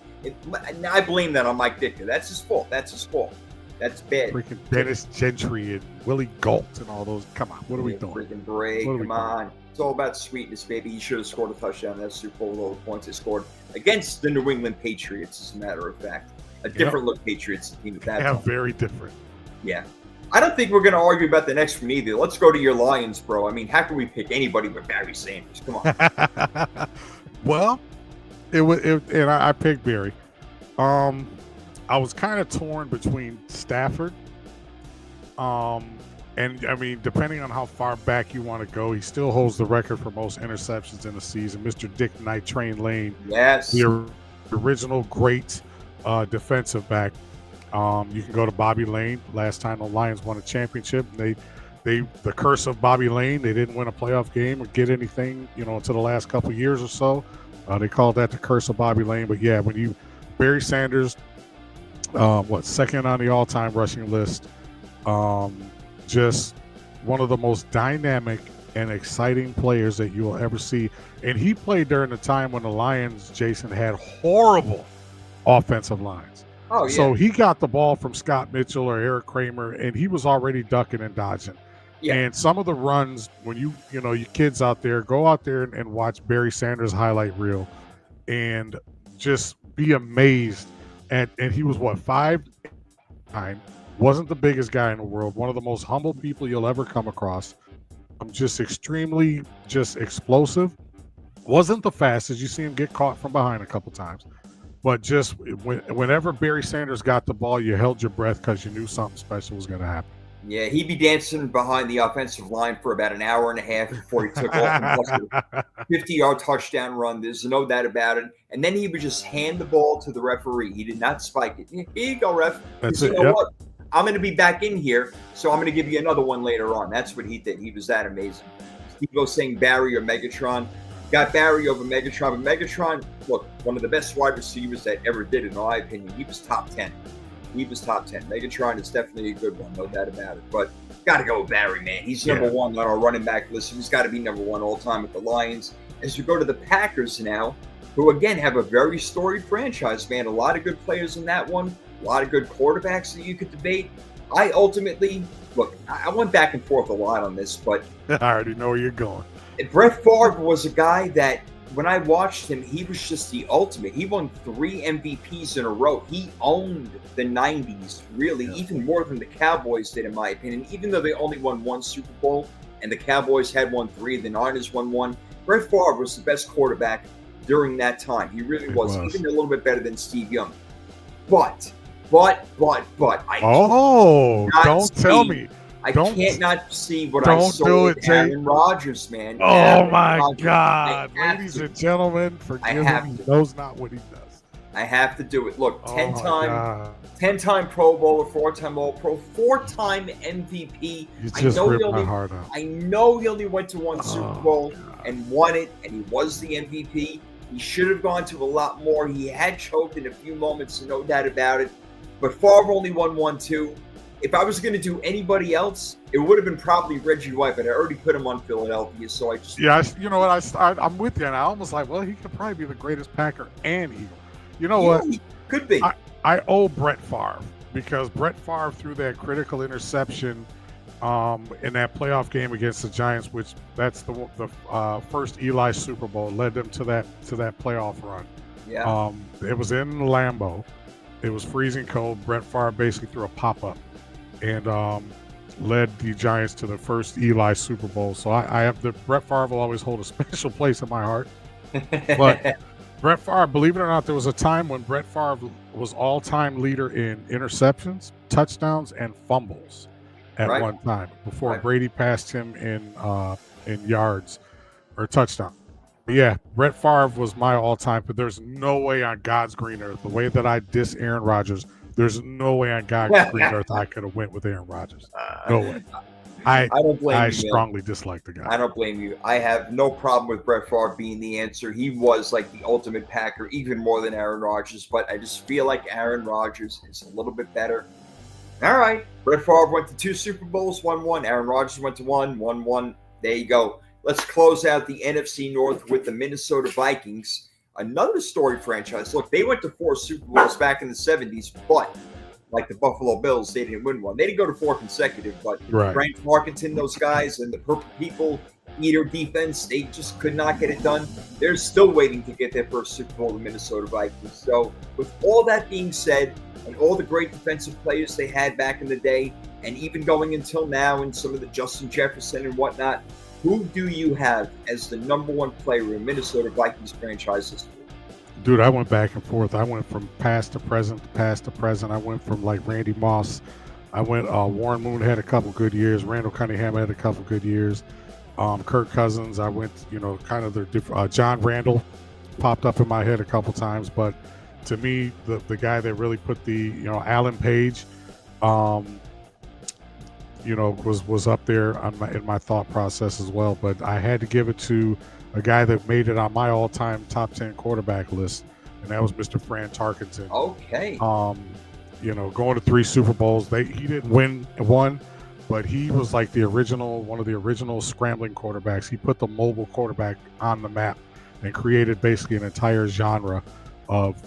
I blame that on Mike Ditka. That's his fault. That's bad.
Freaking Dennis Gentry and Willie Galt and all those. Come on, what are we doing?
Freaking Bray, come on. It's all about sweetness, baby. He should have scored a touchdown in that Super Bowl with all the points they scored against the New England Patriots, as a matter of fact. A different look Patriots team at that time.
Very different.
Yeah. I don't think we're going to argue about the next one either. Let's go to your Lions, bro. I mean, how can we pick anybody but Barry Sanders? Come on.
Well, and I picked Barry. I was kind of torn between Stafford. And I mean, depending on how far back you want to go, he still holds the record for most interceptions in the season. Mr. Dick Night Train Lane.
Yes.
The original great defensive back. You can go to Bobby Lane. Last time the Lions won a championship, the curse of Bobby Lane. They didn't win a playoff game or get anything, until the last couple of years or so. They called that the curse of Bobby Lane. But yeah, Barry Sanders, second on the all-time rushing list. Just one of the most dynamic and exciting players that you will ever see. And he played during the time when the Lions, Jason, had horrible offensive lines.
Oh, yeah.
So he got the ball from Scott Mitchell or Eric Kramer, and he was already ducking and dodging.
Yeah.
And some of the runs, when you kids out there, go out there and watch Barry Sanders highlight reel and just be amazed and he was 5'9", wasn't the biggest guy in the world, one of the most humble people you'll ever come across. Just extremely explosive. Wasn't the fastest. You see him get caught from behind a couple times. But just whenever Barry Sanders got the ball, you held your breath because you knew something special was going to happen.
Yeah, he'd be dancing behind the offensive line for about an hour and a half before he took off and busted a 50-yard touchdown run. There's no doubt about it. And then he would just hand the ball to the referee. He did not spike it. Here you go, ref.
That's
it. You know what? I'm going to be back in here, so I'm going to give you another one later on. That's what he did. He was that amazing. Steve-O saying Barry or Megatron. Got Barry over Megatron. But Megatron, look, one of the best wide receivers that ever did, in my opinion. He was top 10. Megatron is definitely a good one, no doubt about it. But got to go with Barry, man. He's number one on our running back list. He's got to be number one all time with the Lions. As we go to the Packers now, who, again, have a very storied franchise, man. A lot of good players in that one. A lot of good quarterbacks that you could debate. I ultimately, look, I went back and forth a lot on this, but
I already know where you're going.
Brett Favre was a guy that, when I watched him, he was just the ultimate. He won 3 MVPs in a row. He owned the 90s, really, even more than the Cowboys did, in my opinion. Even though they only won 1 Super Bowl and the Cowboys had won 3, the Niners won 1, Brett Favre was the best quarterback during that time. He really was, even a little bit better than Steve Young. But I can't not see what I saw with Aaron Rodgers, man.
My God. Ladies and gentlemen, forgive him. He knows not what he does.
I have to do it. Look, 10-time Pro Bowler, 4-time All-Pro, 4-time MVP.
You just ripped my heart out.
I know he only went to 1 Super Bowl and won it, and he was the MVP. He should have gone to a lot more. He had choked in a few moments, no doubt about it. But Favre only won 1, too. If I was going to do anybody else, it would have been probably Reggie White, but I already put him on Philadelphia, so I just...
Yeah, you know what? I'm with you, and I almost like, well, he could probably be the greatest Packer and Eagle. You know what?
He could be.
I owe Brett Favre, because Brett Favre threw that critical interception in that playoff game against the Giants, which that's the first Eli Super Bowl, led them to that playoff run.
Yeah.
It was in Lambeau. It was freezing cold. Brett Favre basically threw a pop-up and led the Giants to the first Eli Super Bowl. So I have Brett Favre will always hold a special place in my heart. But Brett Favre, believe it or not, there was a time when Brett Favre was all-time leader in interceptions, touchdowns, and fumbles at one time before Brady passed him in yards or touchdown. But yeah, Brett Favre was my all-time, but there's no way on God's green earth, the way that I diss Aaron Rodgers, there's no way on God's green earth I could have went with Aaron Rodgers. No way. I
don't blame you, man.
strongly dislike the guy.
I don't blame you. I have no problem with Brett Favre being the answer. He was like the ultimate Packer, even more than Aaron Rodgers, but I just feel like Aaron Rodgers is a little bit better. All right. Brett Favre went to 2 Super Bowls, won 1. Aaron Rodgers went to 1, won 1. There you go. Let's close out the NFC North with the Minnesota Vikings. Another storied franchise. Look, they went to 4 Super Bowls back in the 70s, but like the Buffalo Bills, they didn't win one. They didn't go to 4 consecutive, but Frank Tarkenton, those guys, and the Purple People Eater defense, they just could not get it done. They're still waiting to get their first Super Bowl, the Minnesota Vikings. So with all that being said, and all the great defensive players they had back in the day, and even going until now, and some of the Justin Jefferson and whatnot, who do you have as the number 1 player in Minnesota Vikings franchise history?
Dude, I went back and forth. I went from past to present. I went from like Randy Moss. I went Warren Moon had a couple good years. Randall Cunningham had a couple good years. Kirk Cousins. I went, kind of their different. John Randall popped up in my head a couple times, but to me, the guy that really put the Alan Page, was up there in my thought process as well. But I had to give it to a guy that made it on my all-time top 10 quarterback list, and that was Mr. Fran Tarkenton.
Okay.
Going to 3 Super Bowls. He didn't win one, but he was like one of the original scrambling quarterbacks. He put the mobile quarterback on the map and created basically an entire genre of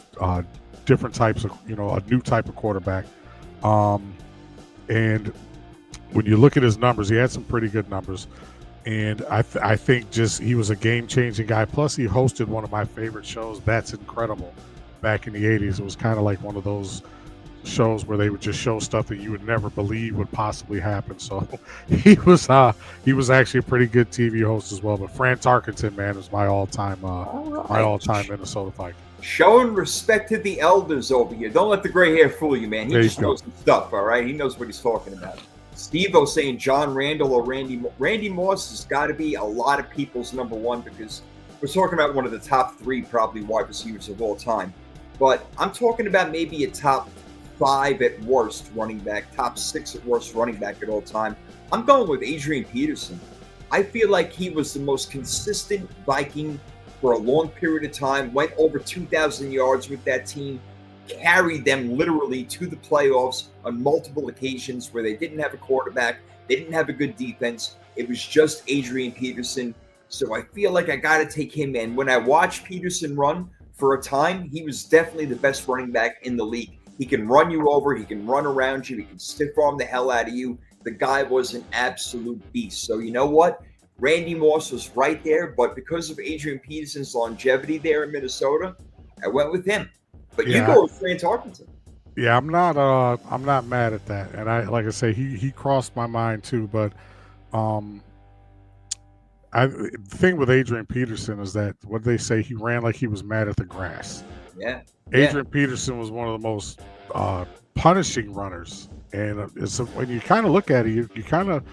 different types of, a new type of quarterback. And when you look at his numbers, he had some pretty good numbers. And I think just he was a game-changing guy. Plus, he hosted one of my favorite shows, That's Incredible, back in the 80s. It was kind of like one of those shows where they would just show stuff that you would never believe would possibly happen. So he was actually a pretty good TV host as well. But Fran Tarkenton, man, is my all-time Minnesota Viking.
Showing respect to the elders over here. Don't let the gray hair fool you, man. He just knows some stuff, all right? He knows what he's talking about. Steve-O saying John Randall or Randy Moss has got to be a lot of people's number 1 because we're talking about one of the top 3 probably wide receivers of all time. But I'm talking about maybe a top 5 at worst running back, top 6 at worst running back at all time. I'm going with Adrian Peterson. I feel like he was the most consistent Viking for a long period of time, went over 2,000 yards with that team, carried them literally to the playoffs on multiple occasions where they didn't have a quarterback, they didn't have a good defense. It was just Adrian Peterson. So I feel like I got to take him in. When I watched Peterson run for a time, he was definitely the best running back in the league. He can run you over, he can run around you, he can stiff arm the hell out of you. The guy was an absolute beast. So you know what? Randy Moss was right there, but because of Adrian Peterson's longevity there in Minnesota, I went with him. But you go with Fran Tarkenton.
Yeah, I'm not mad at that. And I like I say, he crossed my mind too. But the thing with Adrian Peterson is that what they say, he ran like he was mad at the grass.
Yeah.
Adrian Peterson was one of the most punishing runners, and when you kind of look at it, you kind of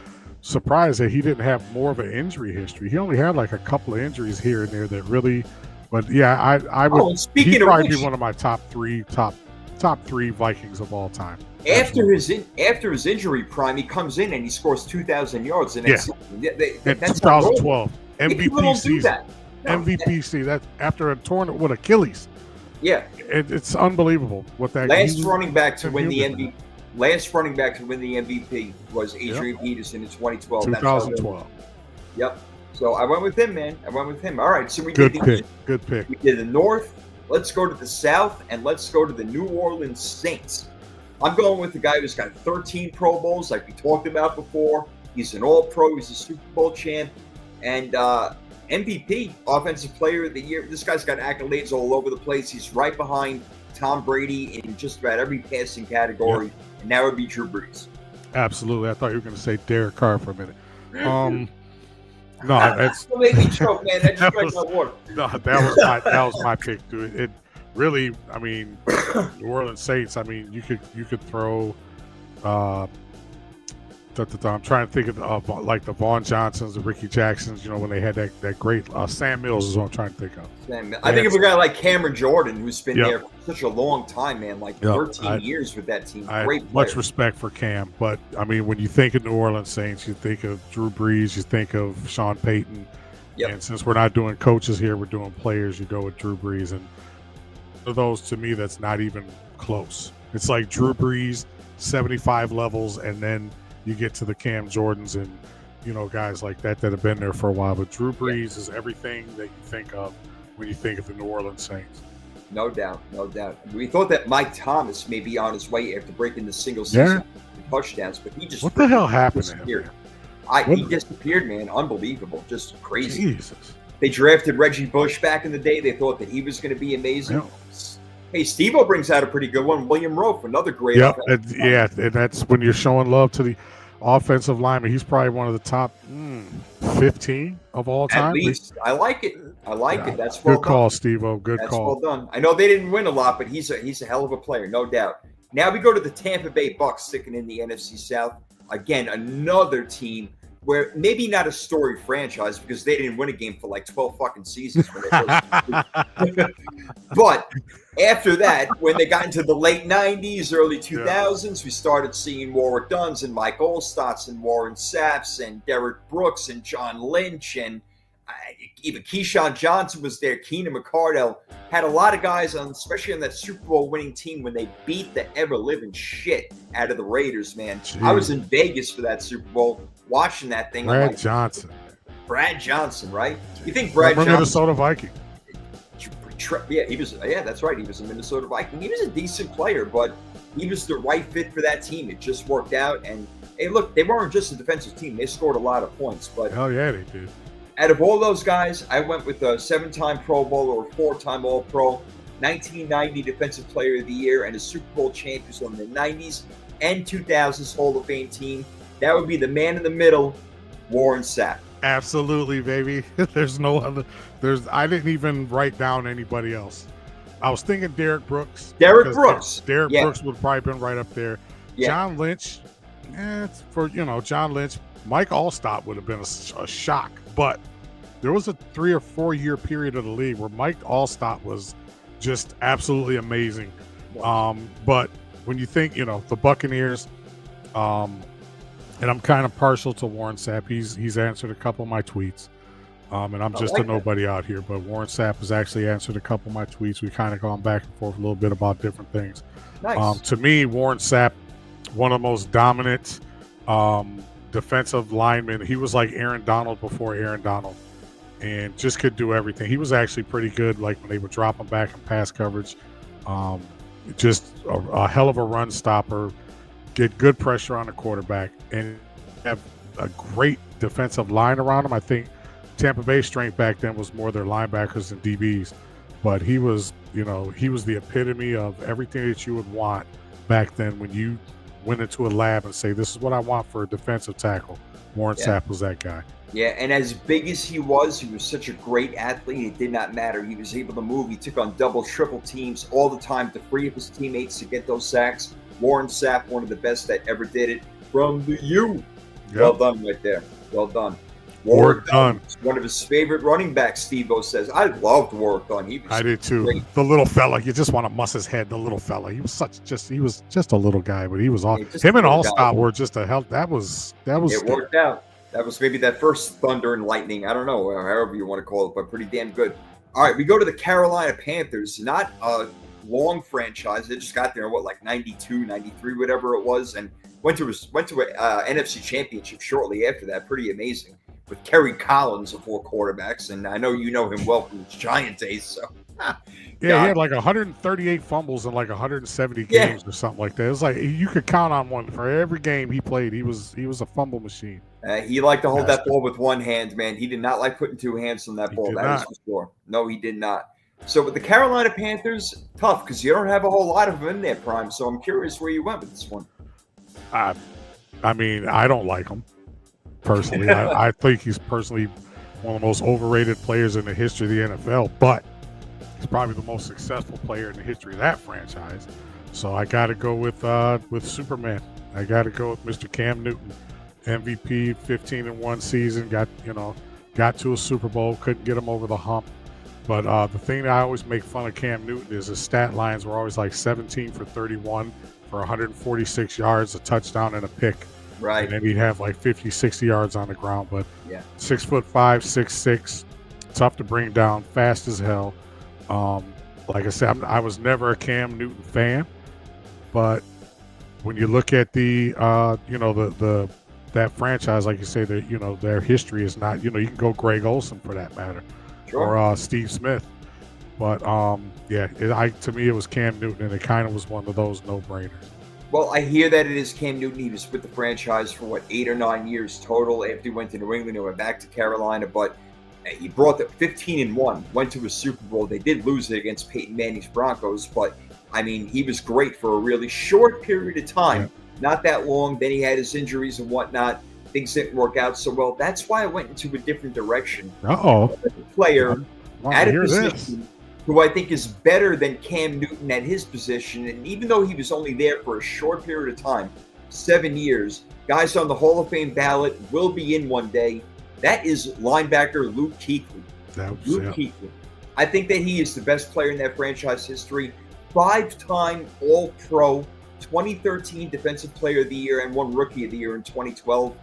surprised that he didn't have more of an injury history. He only had like a couple of injuries here and there that really. But yeah, I would. He'd probably be one of my top three Vikings of all time.
After his injury prime, he comes in and he scores 2,000 yards in
that's 2012 MVP season. MVP season. That after a torn with Achilles.
Yeah,
it's unbelievable what that
last running back to win the MVP. Last running back to win the MVP was Adrian Peterson in 2012.
2012.
Yep. So I went with him, man. I went with him. All right. So
Good pick.
We did the North. Let's go to the South, and let's go to the New Orleans Saints. I'm going with the guy who's got 13 Pro Bowls, like we talked about before. He's an All-Pro. He's a Super Bowl champ, and MVP, Offensive Player of the Year. This guy's got accolades all over the place. He's right behind Tom Brady in just about every passing category, and that would be Drew Brees.
Absolutely. I thought you were going to say Derek Carr for a minute. No, that's
made me choke, man. That just drank my water.
No, that was my pick, dude. It really, I mean, New Orleans Saints. I mean, you could throw the I'm trying to think of like the Vaughn Johnsons, the Ricky Jacksons. You know, when they had that great Sam Mills is what I'm trying to think of.
I think of a guy like Cameron Jordan, who's been
Yep.
there for such a long time, man, like 13 years with that team.
I
Great
have
player.
much respect for Cam, but I mean, when you think of New Orleans Saints, you think of Drew Brees, you think of Sean Payton.
Yep.
And since we're not doing coaches here, we're doing players. You go with Drew Brees, and for those, to me, that's not even close. It's like Drew Brees, 75 levels, and then you get to the Cam Jordans and, you know, guys like that have been there for a while. But Drew Brees is everything that you think of when you think of the New Orleans Saints.
No doubt, no doubt. We thought that Mike Thomas may be on his way after breaking the single season touchdowns, but he just
what the hell happened to him?
He disappeared, man. Unbelievable. Just crazy.
Jesus.
They drafted Reggie Bush back in the day. They thought that he was going to be amazing.
Yeah.
Hey, Steve-O brings out a pretty good one. William Rofe, another great offensive lineman.
Yeah, and that's when you're showing love to the offensive lineman. He's probably one of the top 15 of all time.
At least. I like it. That's well
good call, Steve-O. Good
That's
call.
Well done. I know they didn't win a lot, but he's a hell of a player, no doubt. Now we go to the Tampa Bay Bucks, sticking in the NFC South. Again, another team where maybe not a storied franchise because they didn't win a game for like 12 fucking seasons when they first but after that, when they got into the late 90s, early 2000s, we started seeing Warwick Dunns and Mike Olstotz and Warren Saps and Derek Brooks and John Lynch and even Keyshawn Johnson was there. Keenan McCardell had a lot of guys on, especially on that Super Bowl winning team when they beat the ever-living shit out of the Raiders, man.
Jeez.
I was in Vegas for that Super Bowl watching that thing.
Brad Johnson, right? You think Brad Johnson? Minnesota Viking.
Yeah, he was. Yeah, that's right. He was a Minnesota Viking. He was a decent player, but he was the right fit for that team. It just worked out. And hey, look, they weren't just a defensive team. They scored a lot of points. But
hell yeah, they did.
Out of all those guys, I went with a 7-time Pro Bowler or 4-time All-Pro, 1990 Defensive Player of the Year, and a Super Bowl champions on the 90s and 2000s Hall of Fame team. That would be the man in the middle, Warren Sapp.
Absolutely, baby. There's no other. I didn't even write down anybody else. I was thinking Derek Brooks.
Derek Brooks
would have probably been right up there.
Yeah.
John Lynch. John Lynch. Mike Allstott would have been a shock, but there was a 3 or 4 year period of the league where Mike Allstott was just absolutely amazing. But when you think, the Buccaneers, and I'm kind of partial to Warren Sapp. He's answered a couple of my tweets, and I'm just a nobody out here. But Warren Sapp has actually answered a couple of my tweets. We kind of gone back and forth a little bit about different things.
Nice.
To me, Warren Sapp, one of the most dominant defensive linemen. He was like Aaron Donald before Aaron Donald, and just could do everything. He was actually pretty good, like when they would drop him back in pass coverage. Just a hell of a run stopper, get good pressure on the quarterback, and have a great defensive line around him. I think Tampa Bay's strength back then was more their linebackers than DBs, but he was the epitome of everything that you would want back then when you went into a lab and say, this is what I want for a defensive tackle. Warren Sapp was that guy.
Yeah, and as big as he was such a great athlete. It did not matter. He was able to move. He took on double, triple teams all the time to free up his teammates to get those sacks. Warren Sapp, one of the best that ever did it from the U. Yep. Well done right there. Well done. Warwick Dunn, one of his favorite running backs, Steve-O says. I loved Warwick Dunn.
I did too. Great. The little fella, you just want to muss his head. The little fella, he was just a little guy, but he was awesome. Him and Allstott were just a hell. That was. It
worked out. That was maybe that first thunder and lightning. I don't know, however you want to call it, but pretty damn good. All right, we go to the Carolina Panthers. Not a long franchise. They just got there in 92, 93, whatever it was, and went to a NFC Championship shortly after that. Pretty amazing. With Kerry Collins of 4 quarterbacks, and I know you know him well from his Giant days. So,
he had 138 fumbles in 170 games or something like that. It was like you could count on one for every game he played. He was a fumble machine.
He liked to hold that ball with one hand, man. He did not like putting 2 hands on that ball. That is for sure. No, he did not. So with the Carolina Panthers, tough because you don't have a whole lot of them in their prime. So I'm curious where you went with this one.
I mean, I don't like him. Personally, I think he's personally one of the most overrated players in the history of the NFL, but he's probably the most successful player in the history of that franchise. So I got to go with Superman. I got to go with Mr. Cam Newton. MVP, 15-1 season. Got to a Super Bowl. Couldn't get him over the hump. But the thing that I always make fun of Cam Newton is his stat lines were always like 17 for 31 for 146 yards, a touchdown, and a pick.
Right.
And then he'd have like 50, 60 yards on the ground. But
yeah,
6'5", 6'6", tough to bring down, fast as hell. Like I said, I was never a Cam Newton fan, but when you look at that franchise, like you say, that their history is not, you can go Greg Olsen for that matter,
sure.
or Steve Smith. But to me it was Cam Newton, and it kind of was one of those no-brainers.
Well, I hear that it is Cam Newton. He was with the franchise for 8 or 9 years total. After he went to New England, he went back to Carolina, but he brought the 15-1, went to a Super Bowl. They did lose it against Peyton Manning's Broncos, but I mean, he was great for a really short period of time. Yeah. Not that long. Then he had his injuries and whatnot. Things didn't work out so well. That's why I went into a different direction.
A
player at a position who I think is better than Cam Newton at his position. And even though he was only there for a short period of time, 7 years, guys on the Hall of Fame ballot, will be in one day. That is linebacker Luke Kuechly. Kuechly. I think that he is the best player in that franchise history. 5-time All-Pro, 2013 Defensive Player of the Year, and 1 Rookie of the Year in 2012.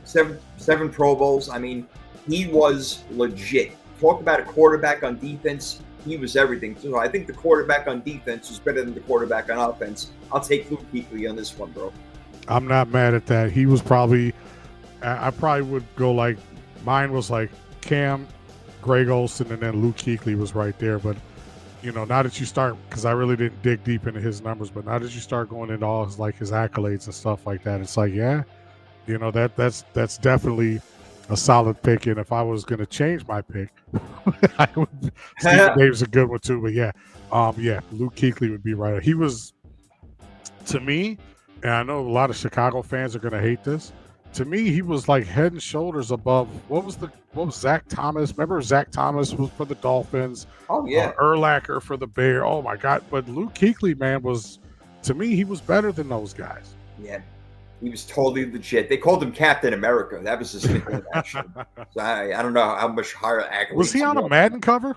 Seven Pro Bowls. I mean, he was legit. Talk about a quarterback on defense. He was everything. So I think the quarterback on defense was better than the quarterback on offense. I'll take Luke Kuechly on this one, bro.
I'm not mad at that. He was probably, I probably would go like, mine was like Cam, Greg Olsen, and then Luke Kuechly was right there. But, now that you start, because I really didn't dig deep into his numbers, but now that you start going into all his accolades and stuff like that, it's like, yeah, that's definitely a solid pick. And if I was going to change my pick, Stephen Dave's a good one too. But Luke Kuechly would be right. He was, to me, and I know a lot of Chicago fans are going to hate this, to me, he was like head and shoulders above. What was Zach Thomas? Remember Zach Thomas was for the Dolphins.
Oh yeah.
Urlacher for the Bears. Oh my God. But Luke Kuechly, man, to me, he was better than those guys.
Yeah. He was totally legit. They called him Captain America. That was his nickname, actually. So I don't know how much higher accolades.
Was he on a Madden cover?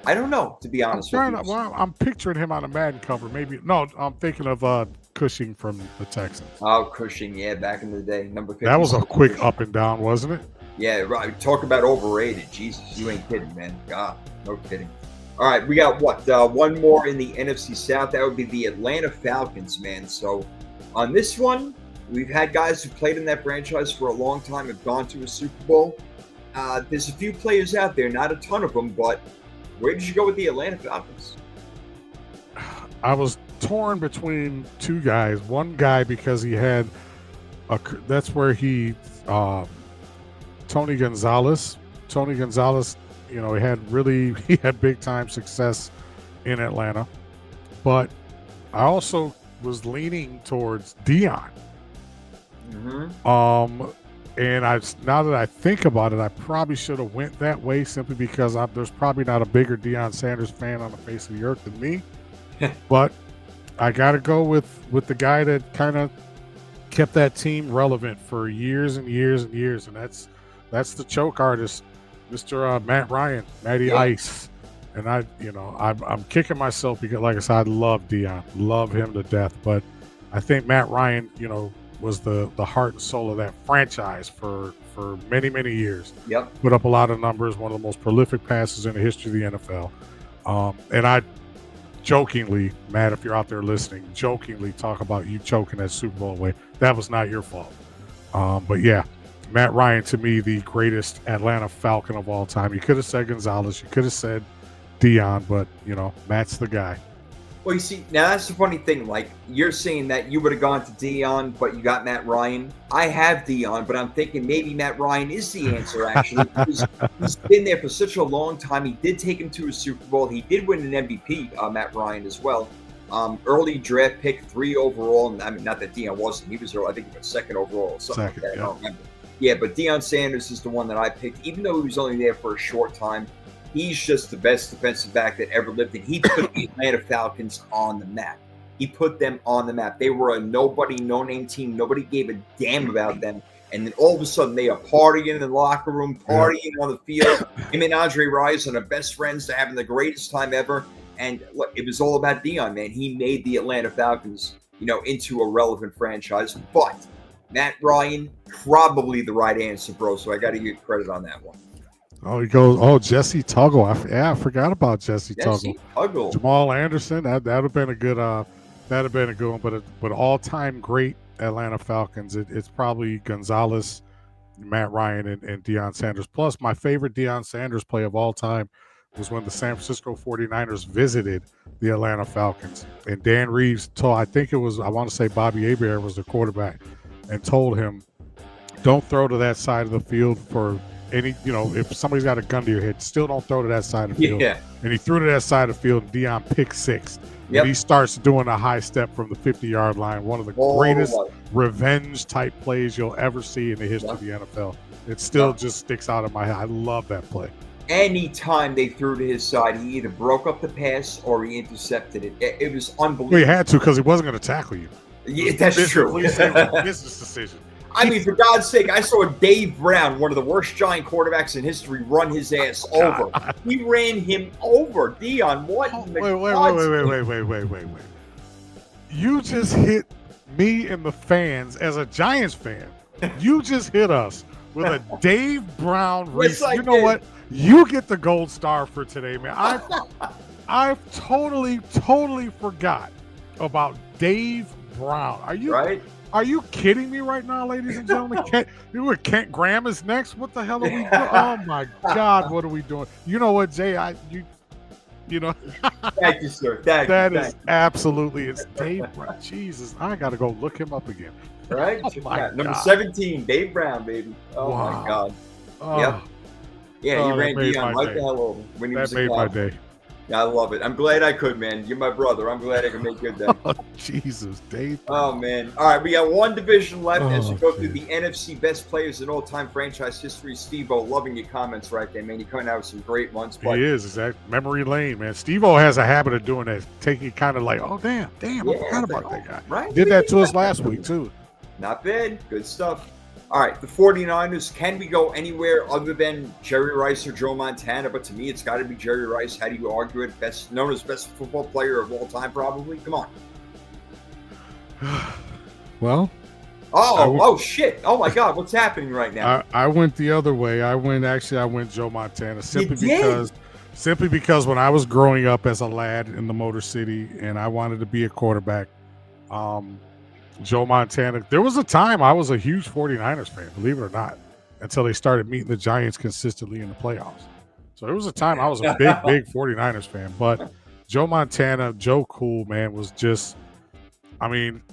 I don't know, to be honest with you.
Well, I'm picturing him on a Madden cover. Maybe. No, I'm thinking of Cushing from the Texans.
Oh, Cushing, yeah, back in the day. Number 50.
That was a quick up and down, wasn't it?
Yeah, right. Talk about overrated. Jesus, you ain't kidding, man. God, no kidding. All right, we got one more in the NFC South. That would be the Atlanta Falcons, man. So on this one, we've had guys who played in that franchise for a long time, have gone to a Super Bowl. There's a few players out there, not a ton of them, but where did you go with the Atlanta Falcons?
I was torn between two guys. One guy because he had that's where he Tony Gonzalez, he had big time success in Atlanta. But I also was leaning towards Dion.
Mm-hmm.
And now that I think about it, I probably should have went that way simply because there's probably not a bigger Deion Sanders fan on the face of the earth than me. But I got to go with the guy that kind of kept that team relevant for years and years and years, and that's the choke artist, Mr. Matt Ryan, Matty Ice. And I'm kicking myself because, like I said, I love Deion, love him to death. But I think Matt Ryan, was the heart and soul of that franchise for many, many years.
Yep.
Put up a lot of numbers, one of the most prolific passes in the history of the NFL. And I jokingly, Matt, if you're out there listening, jokingly talk about you choking that Super Bowl away. That was not your fault. But yeah, Matt Ryan, to me, the greatest Atlanta Falcon of all time. You could have said Gonzalez, you could have said Dion, but Matt's the guy.
Well, you see, now that's the funny thing. Like, you're saying that you would have gone to Dion, but you got Matt Ryan. I have Dion, but I'm thinking maybe Matt Ryan is the answer, actually. He's been there for such a long time. He did take him to a Super Bowl. He did win an MVP, Matt Ryan, as well. Early draft pick, 3 overall. I mean, not that Dion wasn't. He was, I think, he was 2nd overall or something like that. I don't remember. Yeah, but Deion Sanders is the one that I picked, even though he was only there for a short time. He's just the best defensive back that ever lived, and he put the Atlanta Falcons on the map. he put them on the map. They were a nobody, no-name team. Nobody gave a damn about them. And then all of a sudden, they are partying in the locker room, partying on the field. Him and Andre Rice are the best friends. They're having the greatest time ever. And look, it was all about Dion, man. He made the Atlanta Falcons, into a relevant franchise. But Matt Ryan, probably the right answer, bro. So I got to give credit on that one.
Oh, he goes. Oh, Jesse Tuggle. I forgot about Jesse Tuggle. Jamal Anderson. That'd have been a good. That'd have been a good one. But all-time great Atlanta Falcons. It's probably Gonzalez, Matt Ryan, and Deion Sanders. Plus, my favorite Deion Sanders play of all time was when the San Francisco 49ers visited the Atlanta Falcons. And Dan Reeves told, I want to say Bobby Hebert was the quarterback, and told him, don't throw to that side of the field for any, if somebody's got a gun to your head, still don't throw to that side of the field.
Yeah.
And he threw to that side of the field, and Deion picked six. Yep. And he starts doing a high step from the 50-yard line, one of the greatest revenge-type plays you'll ever see in the history of the NFL. It still just sticks out of my head. I love that play.
Anytime they threw to his side, he either broke up the pass or he intercepted it. It was unbelievable.
Well, he had to, because he wasn't going to tackle you.
Yeah, that's true.
Business decision.
I mean, for God's sake, I saw Dave Brown, one of the worst Giant quarterbacks in history, run his ass over. He ran him over. Dion, what?
Wait. You just hit me and the fans as a Giants fan. You just hit us with a Dave Brown race.
Yes,
you know what? You get the gold star for today, man. I've totally forgot about Dave Brown. Are you kidding me right now, ladies and gentlemen? Kent Graham is next. What the hell are we doing? Oh my God, what are we doing? You know what, Jay?
Thank you, sir.
That is absolutely. It's Dave Brown. Jesus, I got to go look him up again.
Right?
Oh my God.
Number 17, Dave Brown, baby. Oh my God. Yep. Yeah, he ran Dion right the hell over when he was a
That made my day.
I love it. I'm glad I could, man. You're my brother. I'm glad I can make good day.
Oh, Jesus, Dave.
Oh, man. All right, we got one division left as we go through the NFC best players in all-time franchise history. Steve-O, loving your comments right there, man. You're coming out with some great ones.
But he is. Exactly. Memory lane, man. Steve-O has a habit of doing that, taking kind of like, oh, damn, I forgot about that guy.
Right?
Did that to us last week, too.
Not bad. Good stuff. All right, the 49ers, can we go anywhere other than Jerry Rice or Joe Montana? But to me, it's got to be Jerry Rice. How do you argue it? Known as best football player of all time, probably. Come on.
Well.
Oh, shit. Oh, my God. What's happening right now?
I went the other way. I went Joe Montana simply because when I was growing up as a lad in the Motor City and I wanted to be a quarterback, Joe Montana. There was a time I was a huge 49ers fan, believe it or not, until they started meeting the Giants consistently in the playoffs. So there was a time I was a big 49ers fan. But Joe Montana, Joe Cool, man, was just, I mean,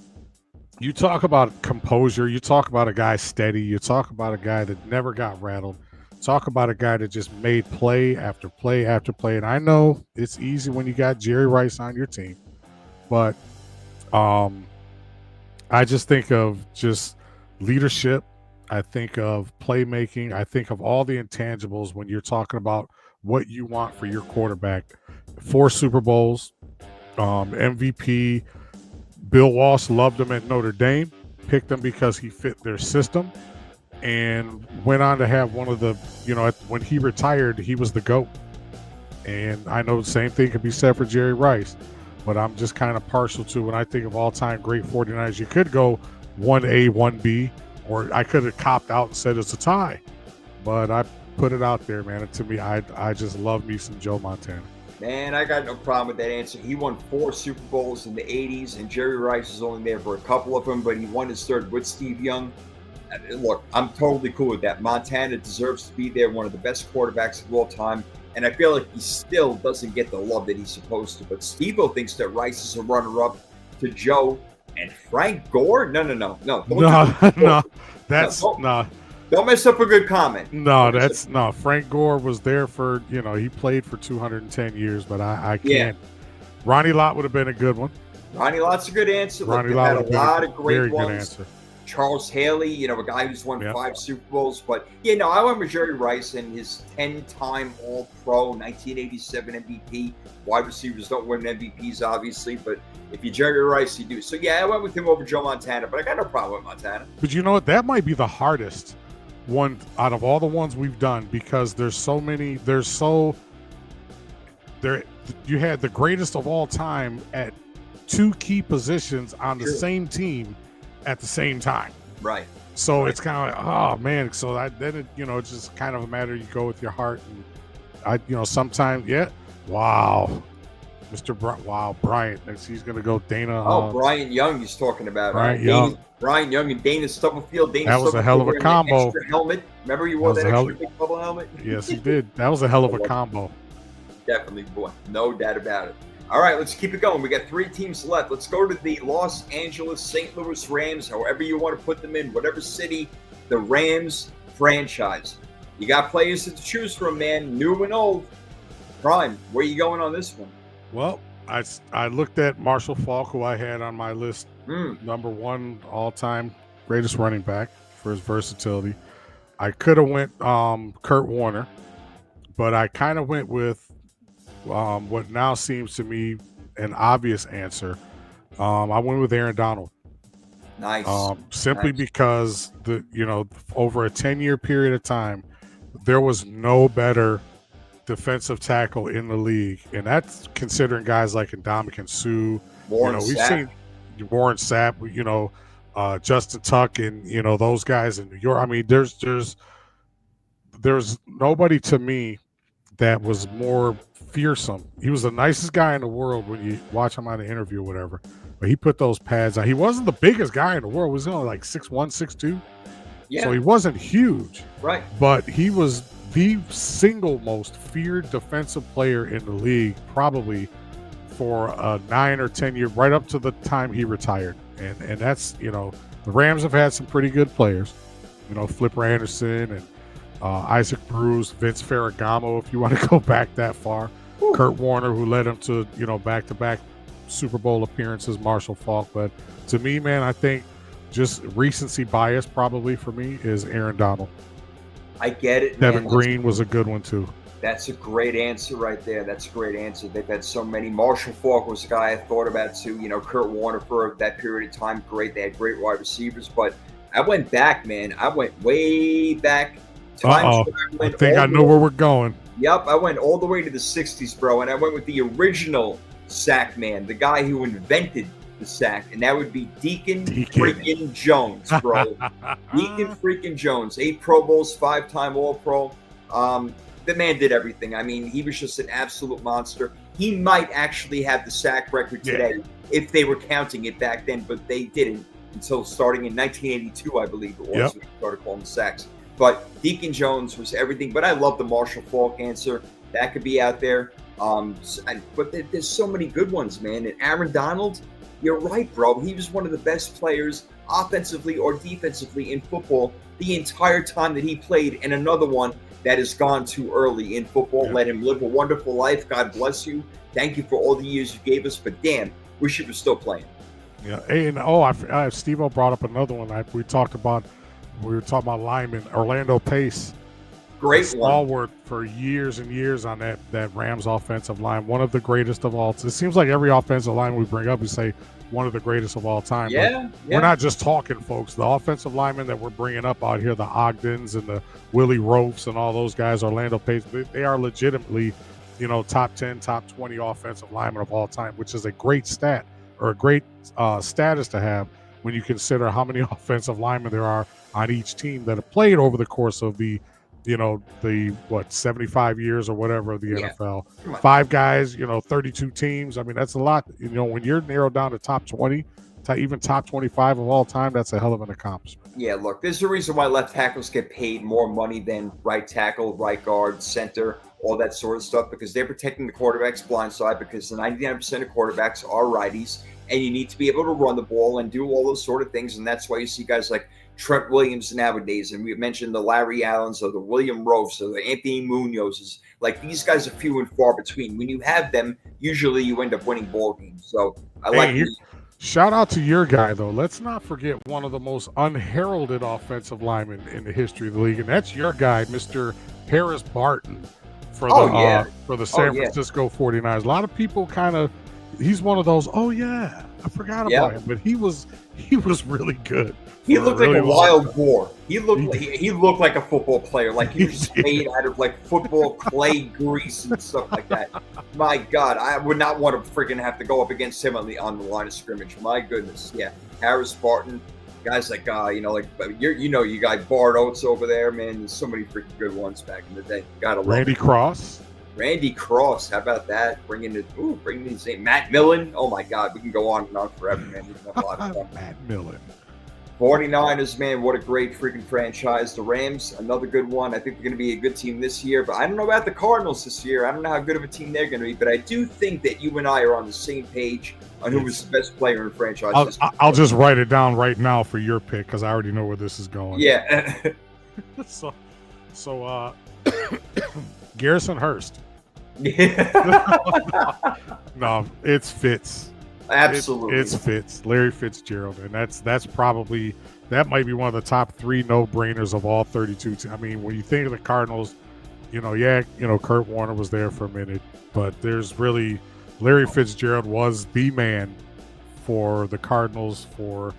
you talk about composure, you talk about a guy steady, you talk about a guy that never got rattled, talk about a guy that just made play after play after play. And I know it's easy when you got Jerry Rice on your team, but I just think of just leadership. I think of playmaking. I think of all the intangibles when you're talking about what you want for your quarterback. 4 Super Bowls, MVP. Bill Walsh loved him at Notre Dame, picked him because he fit their system, and went on to have one of the, when he retired, he was the GOAT. And I know the same thing could be said for Jerry Rice. But I'm just kind of partial to when I think of all-time great 49ers. You could go 1A, 1B, or I could have copped out and said it's a tie. But I put it out there, man. And to me, I just love me some Joe Montana.
Man, I got no problem with that answer. He won 4 Super Bowls in the 80s, and Jerry Rice is only there for a couple of them, but he won his third with Steve Young. Look, I'm totally cool with that. Montana deserves to be there, one of the best quarterbacks of all time. And I feel like he still doesn't get the love that he's supposed to. But Steve-O thinks that Rice is a runner-up to Joe and Frank Gore. No. Don't mess up a good comment.
No. Frank Gore was there for, he played for 210 years, but I can't. Yeah. Ronnie Lott would have been a good one.
Ronnie Lott's a good answer.
Ronnie
Lott
had a lot of great ones. Good answer.
Charles Haley, you know, a guy who's won
Yeah.
5 Super Bowls. But, you know, I went with Jerry Rice and his 10-time All-Pro, 1987 MVP. Wide receivers don't win MVPs, obviously, but if you Jerry Rice, you do. So, yeah, I went with him over Joe Montana, but I got no problem with Montana.
But you know what? That might be the hardest one out of all the ones we've done, because there's so many. You had the greatest of all time at 2 key positions on the same team at the same time.
Right.
So it's kind of like, oh man. So it's just kind of a matter, you go with your heart. And sometimes, wow. Bryant. He's going to go Dana.
Bryant Young he's talking about.
Brian
Young and Dana Stubblefield.
That was a hell of a combo.
Extra helmet. Remember you wore that extra big bubble helmet?
Yes, he did. That was a hell of a combo.
Definitely, boy. No doubt about it. All right, let's keep it going. We got 3 teams left. Let's go to the Los Angeles St. Louis Rams, however you want to put them in, whatever city, the Rams franchise. You got players to choose from, man, new and old. Prime, where you going on this one?
Well, I looked at Marshall Faulk, who I had on my list, number 1 all-time greatest running back for his versatility. I could have went Kurt Warner, but I kind of went with what now seems to me an obvious answer. I went with Aaron Donald.
Nice.
Simply because over a 10-year period of time, there was no better defensive tackle in the league, and that's considering guys like Ndamukong Suh. We've seen Warren Sapp, Justin Tuck, and those guys in New York. I mean, there's nobody to me that was more fearsome. He was the nicest guy in the world when you watch him on an interview or whatever, but he put those pads on. He wasn't the biggest guy in the world. He was only like 6'1", 6'2". Yeah. So he wasn't huge.
Right.
But he was the single most feared defensive player in the league, probably for a 9 or 10 year, right up to the time he retired. And that's, the Rams have had some pretty good players, Flipper Anderson and Isaac Bruce, Vince Ferragamo, if you want to go back that far. Ooh. Kurt Warner, who led him to, back-to-back Super Bowl appearances, Marshall Faulk. But to me, man, I think just recency bias probably for me is Aaron Donald.
I get it,
Devin Green was a good one, too.
That's a great answer right there. That's a great answer. They've had so many. Marshall Faulk was a guy I thought about, too. Kurt Warner for that period of time, great. They had great wide receivers. But I went back, man. I went way back.
I think I know where we're going.
Yep, I went all the way to the 60s, bro, and I went with the original sack man, the guy who invented the sack, and that would be Deacon freaking Jones, bro. Deacon freaking Jones, 8 Pro Bowls, 5-time All-Pro. The man did everything. I mean, he was just an absolute monster. He might actually have the sack record today if they were counting it back then, but they didn't until starting in 1982, I believe it was. Yep. We started calling the sacks. But Deacon Jones was everything. But I love the Marshall Faulk answer. That could be out there. But there's so many good ones, man. And Aaron Donald, you're right, bro. He was one of the best players offensively or defensively in football the entire time that he played. And another one that has gone too early in football. Yeah. Let him live a wonderful life. God bless you. Thank you for all the years you gave us. But damn, wish he was still playing.
Yeah. And Steve-O brought up another one. We were talking about lineman, Orlando Pace.
Great
stalwart for years and years on that Rams offensive line. One of the greatest of all. It seems like every offensive line we bring up, we say one of the greatest of all time.
Yeah.
We're not just talking, folks. The offensive linemen that we're bringing up out here, the Ogdens and the Willie Roafs and all those guys, Orlando Pace, they are legitimately, top 10, top 20 offensive linemen of all time, which is a great stat or a great status to have when you consider how many offensive linemen there are on each team that have played over the course of the 75 years or whatever of the NFL. 5 guys, 32 teams. I mean, that's a lot. When you're narrowed down to top 20, even top 25 of all time, that's a hell of an accomplishment.
Yeah, look, there's a reason why left tackles get paid more money than right tackle, right guard, center, all that sort of stuff, because they're protecting the quarterback's blind side, because the 99% of quarterbacks are righties, and you need to be able to run the ball and do all those sort of things, and that's why you see guys like Trent Williams nowadays, and we mentioned the Larry Allens or the William Roafs or the Anthony Munozes. Like, these guys are few and far between. When you have them, usually you end up winning ball games. So I like
Shout out to your guy, though. Let's not forget one of the most unheralded offensive linemen in the history of the league, and that's your guy, Mr. Harris Barton, for the San Francisco 49ers. A lot of people he's one of those, oh yeah, I forgot about him, but he was really good.
He looked like a wild boar. He looked like a football player. Like he was made out of like football clay grease and stuff like that. My God, I would not want to freaking have to go up against him on the line of scrimmage. My goodness, yeah. Harris Barton, guys like you got Bart Oates over there, man. There's so many freaking good ones back in the day. Gotta love
Randy Cross.
Randy Cross, how about that? Bringing his name. Matt Millen. Oh my God, we can go on and on forever, man. We can have a lot of fun.
Matt Millen.
49ers, man, what a great freaking franchise. The Rams, another good one. I think they're going to be a good team this year, but I don't know about the Cardinals this year. I don't know how good of a team they're going to be, but I do think that you and I are on the same page on who was the best player in the franchise.
I'll just write it down right now for your pick because I already know where this is going.
Yeah.
so Garrison Hurst. No, it's Fitz.
Absolutely,
it's Fitz, Larry Fitzgerald, and that's probably that might be one of the top 3 no-brainers of all 32. I mean, when you think of the Cardinals, Kurt Warner was there for a minute, but there's really Larry Fitzgerald was the man for the Cardinals for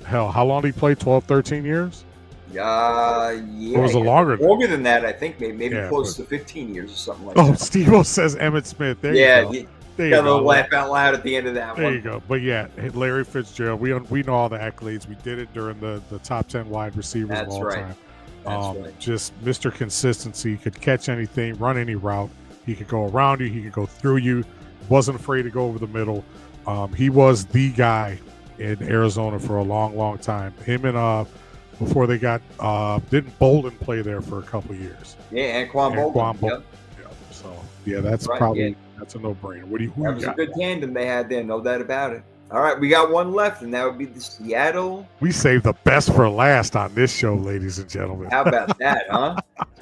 hell. How long did he play? 12, 13 years?
Yeah.
It was longer
than that, I think. Maybe close to 15 years or something like that.
Oh, Steve-O says Emmitt Smith. There you go.
Got a little laugh out loud at the end of that one.
There you go. But yeah, Larry Fitzgerald, we know all the accolades. We did it during the top 10 wide receivers of all time.
That's right.
Just Mr. Consistency. He could catch anything, run any route. He could go around you. He could go through you. Wasn't afraid to go over the middle. He was the guy in Arizona for a long, long time. Him and before they got didn't Bolden play there for a couple of years?
Yeah, Anquan Bolden.
Yep. So yeah, that's probably that's a no-brainer. That
was a good tandem they had there, no doubt about it. All right, we got one left, and that would be the Seattle.
We saved the best for last on this show, ladies and gentlemen.
How about that, huh?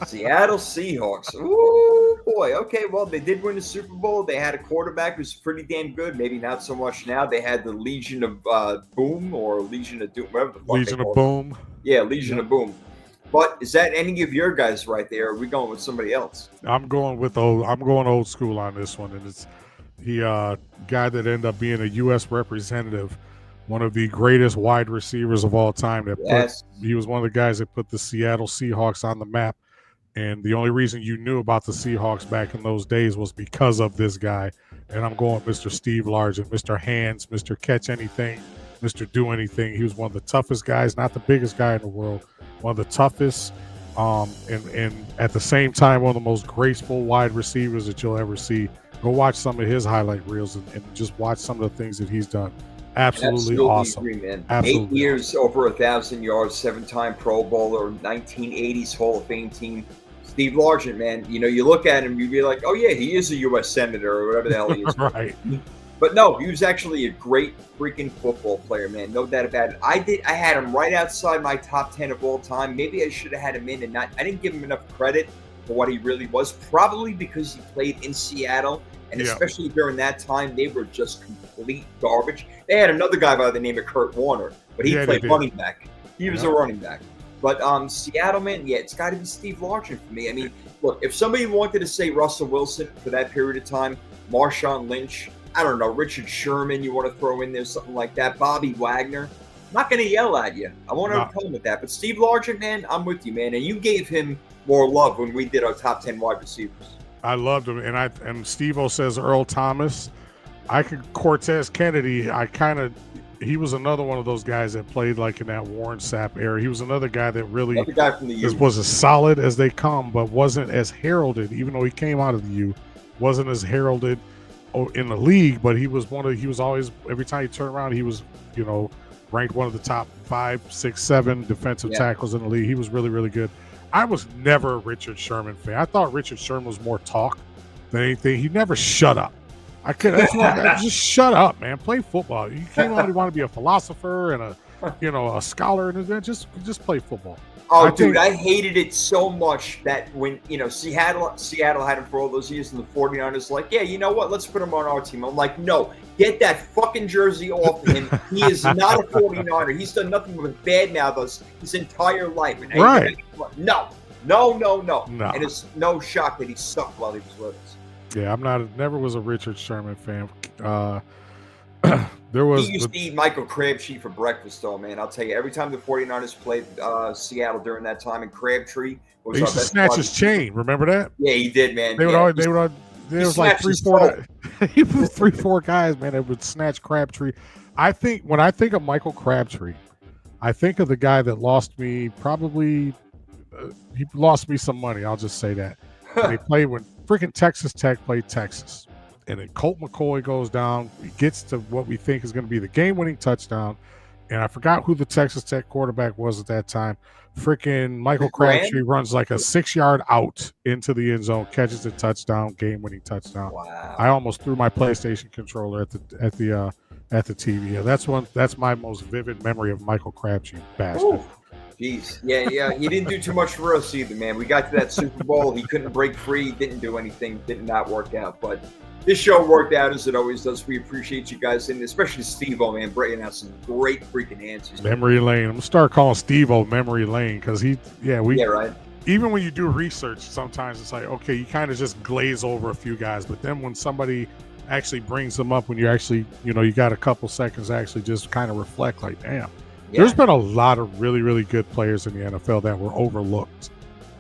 Seattle Seahawks. Ooh, boy. Okay, well, they did win the Super Bowl. They had a quarterback who's pretty damn good. Maybe not so much now. They had the Legion of Boom or Legion of Doom, whatever the fuck
Legion of Boom.
Yeah, Legion of Boom. But is that any of your guys right there? Or are we going with somebody else?
I'm going old school on this one, and it's the guy that ended up being a U.S. representative, one of the greatest wide receivers of all time. He was one of the guys that put the Seattle Seahawks on the map, and the only reason you knew about the Seahawks back in those days was because of this guy. And I'm going Mr. Steve Largent, Mr. Hands, Mr. Catch Anything, Mr. Do Anything. He was one of the toughest guys, not the biggest guy in the world, one of the toughest, and at the same time, one of the most graceful wide receivers that you'll ever see. Go watch some of his highlight reels and just watch some of the things that he's done. Absolutely awesome.
Agree, man.
Absolutely
8 years, over 1,000 yards, 7-time Pro Bowler, 1980s Hall of Fame team. Steve Largent, man. You look at him, you'd be like, oh yeah, he is a U.S. Senator or whatever the hell he is.
Right.
But no, he was actually a great freaking football player, man. No doubt about it. I had him right outside my top 10 of all time. Maybe I should have had him in I didn't give him enough credit for what he really was, probably because he played in Seattle. And especially during that time, they were just complete garbage. They had another guy by the name of Kurt Warner, but he played running back. He was a running back. But Seattle, man, it's got to be Steve Largent for me. I mean, look, if somebody wanted to say Russell Wilson for that period of time, Marshawn Lynch, I don't know, Richard Sherman, you want to throw in there, something like that, Bobby Wagner, I'm not going to yell at you. I won't have a problem with that. But Steve Largent, man, I'm with you, man. And you gave him more love when we did our top 10 wide receivers.
I loved him, and Steve-O says Earl Thomas. Cortez Kennedy. He was another one of those guys that played like in that Warren Sapp era. He was another guy that really was as solid as they come, but wasn't as heralded. Even though he came out of the U, wasn't as heralded in the league. But he was always, every time he turned around, he was ranked one of the top 5, 6, 7 defensive tackles in the league. He was really, really good. I was never a Richard Sherman fan. I thought Richard Sherman was more talk than anything. He never shut up. Just shut up, man. Play football. You came out, you want to be a philosopher and a scholar, and just play football.
Oh, dude, I hated it so much that when, Seattle had him for all those years, and the 49ers like, yeah, you know what? Let's put him on our team. I'm like, no, get that fucking jersey off of him. He is not a 49er. He's done nothing but badmouth us his entire life. And
right.
No. And it's no shock that he sucked while he was with us.
Yeah, never was a Richard Sherman fan. He
used to eat Michael Crabtree for breakfast, though, man. I'll tell you, every time the 49ers played Seattle during that time, and Crabtree was
he used to snatch his chain. Remember that?
Yeah, he did, man.
There was like 3-4 guys, man, that would snatch Crabtree. When I think of Michael Crabtree, I think of the guy that lost me he lost me some money. I'll just say that. They played when freaking Texas Tech played Texas. And then Colt McCoy goes down. He gets to what we think is going to be the game-winning touchdown. And I forgot who the Texas Tech quarterback was at that time. Freaking Michael Crabtree runs like a 6-yard out into the end zone, catches a touchdown, game-winning touchdown.
Wow.
I almost threw my PlayStation controller at the TV. Yeah, that's my most vivid memory of Michael Crabtree, bastard.
Ooh. Jeez. Yeah. He didn't do too much for us either, man. We got to that Super Bowl. He couldn't break free. Didn't do anything. Did not work out. But this show worked out as it always does. We appreciate you guys, and especially Steve-O, man, bringing out some great freaking answers.
Memory Lane. I'm going to start calling Steve-O Memory Lane because
right.
Even when you do research, sometimes it's like, okay, you kind of just glaze over a few guys. But then when somebody actually brings them up, when you actually, you got a couple seconds to actually just kind of reflect like, damn. Yeah. There's been a lot of really, really good players in the NFL that were overlooked.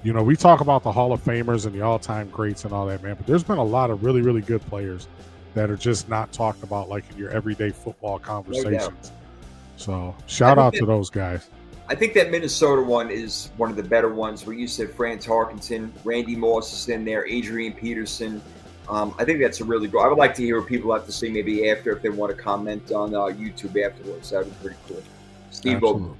We talk about the Hall of Famers and the all-time greats and all that, man, but there's been a lot of really, really good players that are just not talked about like in your everyday football conversations. So shout out to those guys.
I think that Minnesota one is one of the better ones where you said Franz Harkington, Randy Moss is in there, Adrian Peterson. I think that's a really good. I would like to hear what people have to say maybe after if they want to comment on YouTube afterwards. That would be pretty cool. Steve-O,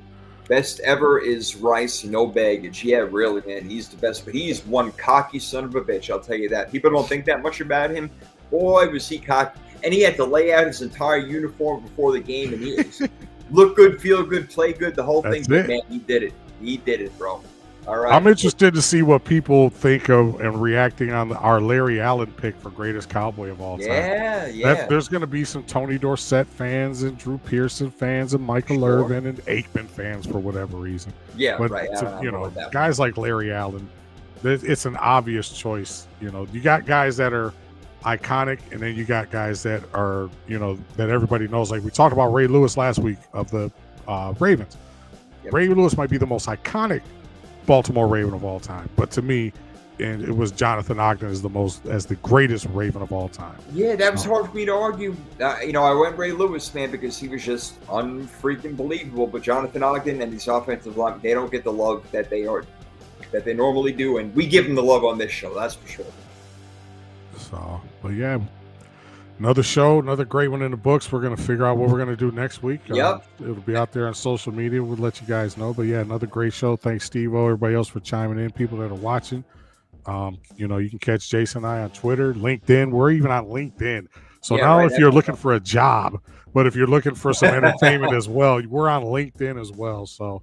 best ever is Rice, no baggage. Yeah, really, man. He's the best, but he's one cocky son of a bitch. I'll tell you that. People don't think that much about him. Boy, was he cocky. And he had to lay out his entire uniform before the game, and he was look good, feel good, play good, the whole thing. Man, he did it. He did it, bro. All right.
I'm interested to see what people think of and reacting on our Larry Allen pick for greatest Cowboy of all time.
Yeah.
There's going to be some Tony Dorsett fans and Drew Pearson fans and Michael Irvin and Aikman fans for whatever reason.
Yeah,
but
right.
Guys like Larry Allen, it's an obvious choice. You got guys that are iconic, and then you got guys that are, that everybody knows. Like we talked about Ray Lewis last week of the Ravens. Yep. Ray Lewis might be the most iconic Baltimore Raven of all time, but to me, and it was Jonathan Ogden as the greatest Raven of all time.
Yeah, that was hard for me to argue. I went Ray Lewis, man, because he was just unfreaking believable. But Jonathan Ogden and these offensive line, they don't get the love that they normally do, and we give them the love on this show. That's for sure.
So, but yeah. Another show, another great one in the books. We're going to figure out what we're going to do next week.
Yep.
It'll be out there on social media. We'll let you guys know. But, yeah, another great show. Thanks, Steve-O, everybody else for chiming in, people that are watching. You can catch Jason and I on Twitter, LinkedIn. We're even on LinkedIn. So if you're looking for a job, but if you're looking for some entertainment as well, we're on LinkedIn as well. So,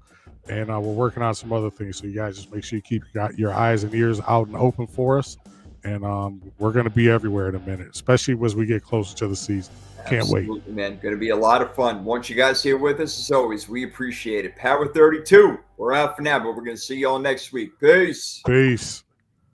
and we're working on some other things. So you guys just make sure you keep your eyes and ears out and open for us. And we're going to be everywhere in a minute, especially as we get closer to the season. Can't wait.
Man. Going to be a lot of fun. Want you guys here with us as always. We appreciate it. Power 32. We're out for now, but we're going to see you all next week. Peace.
Peace.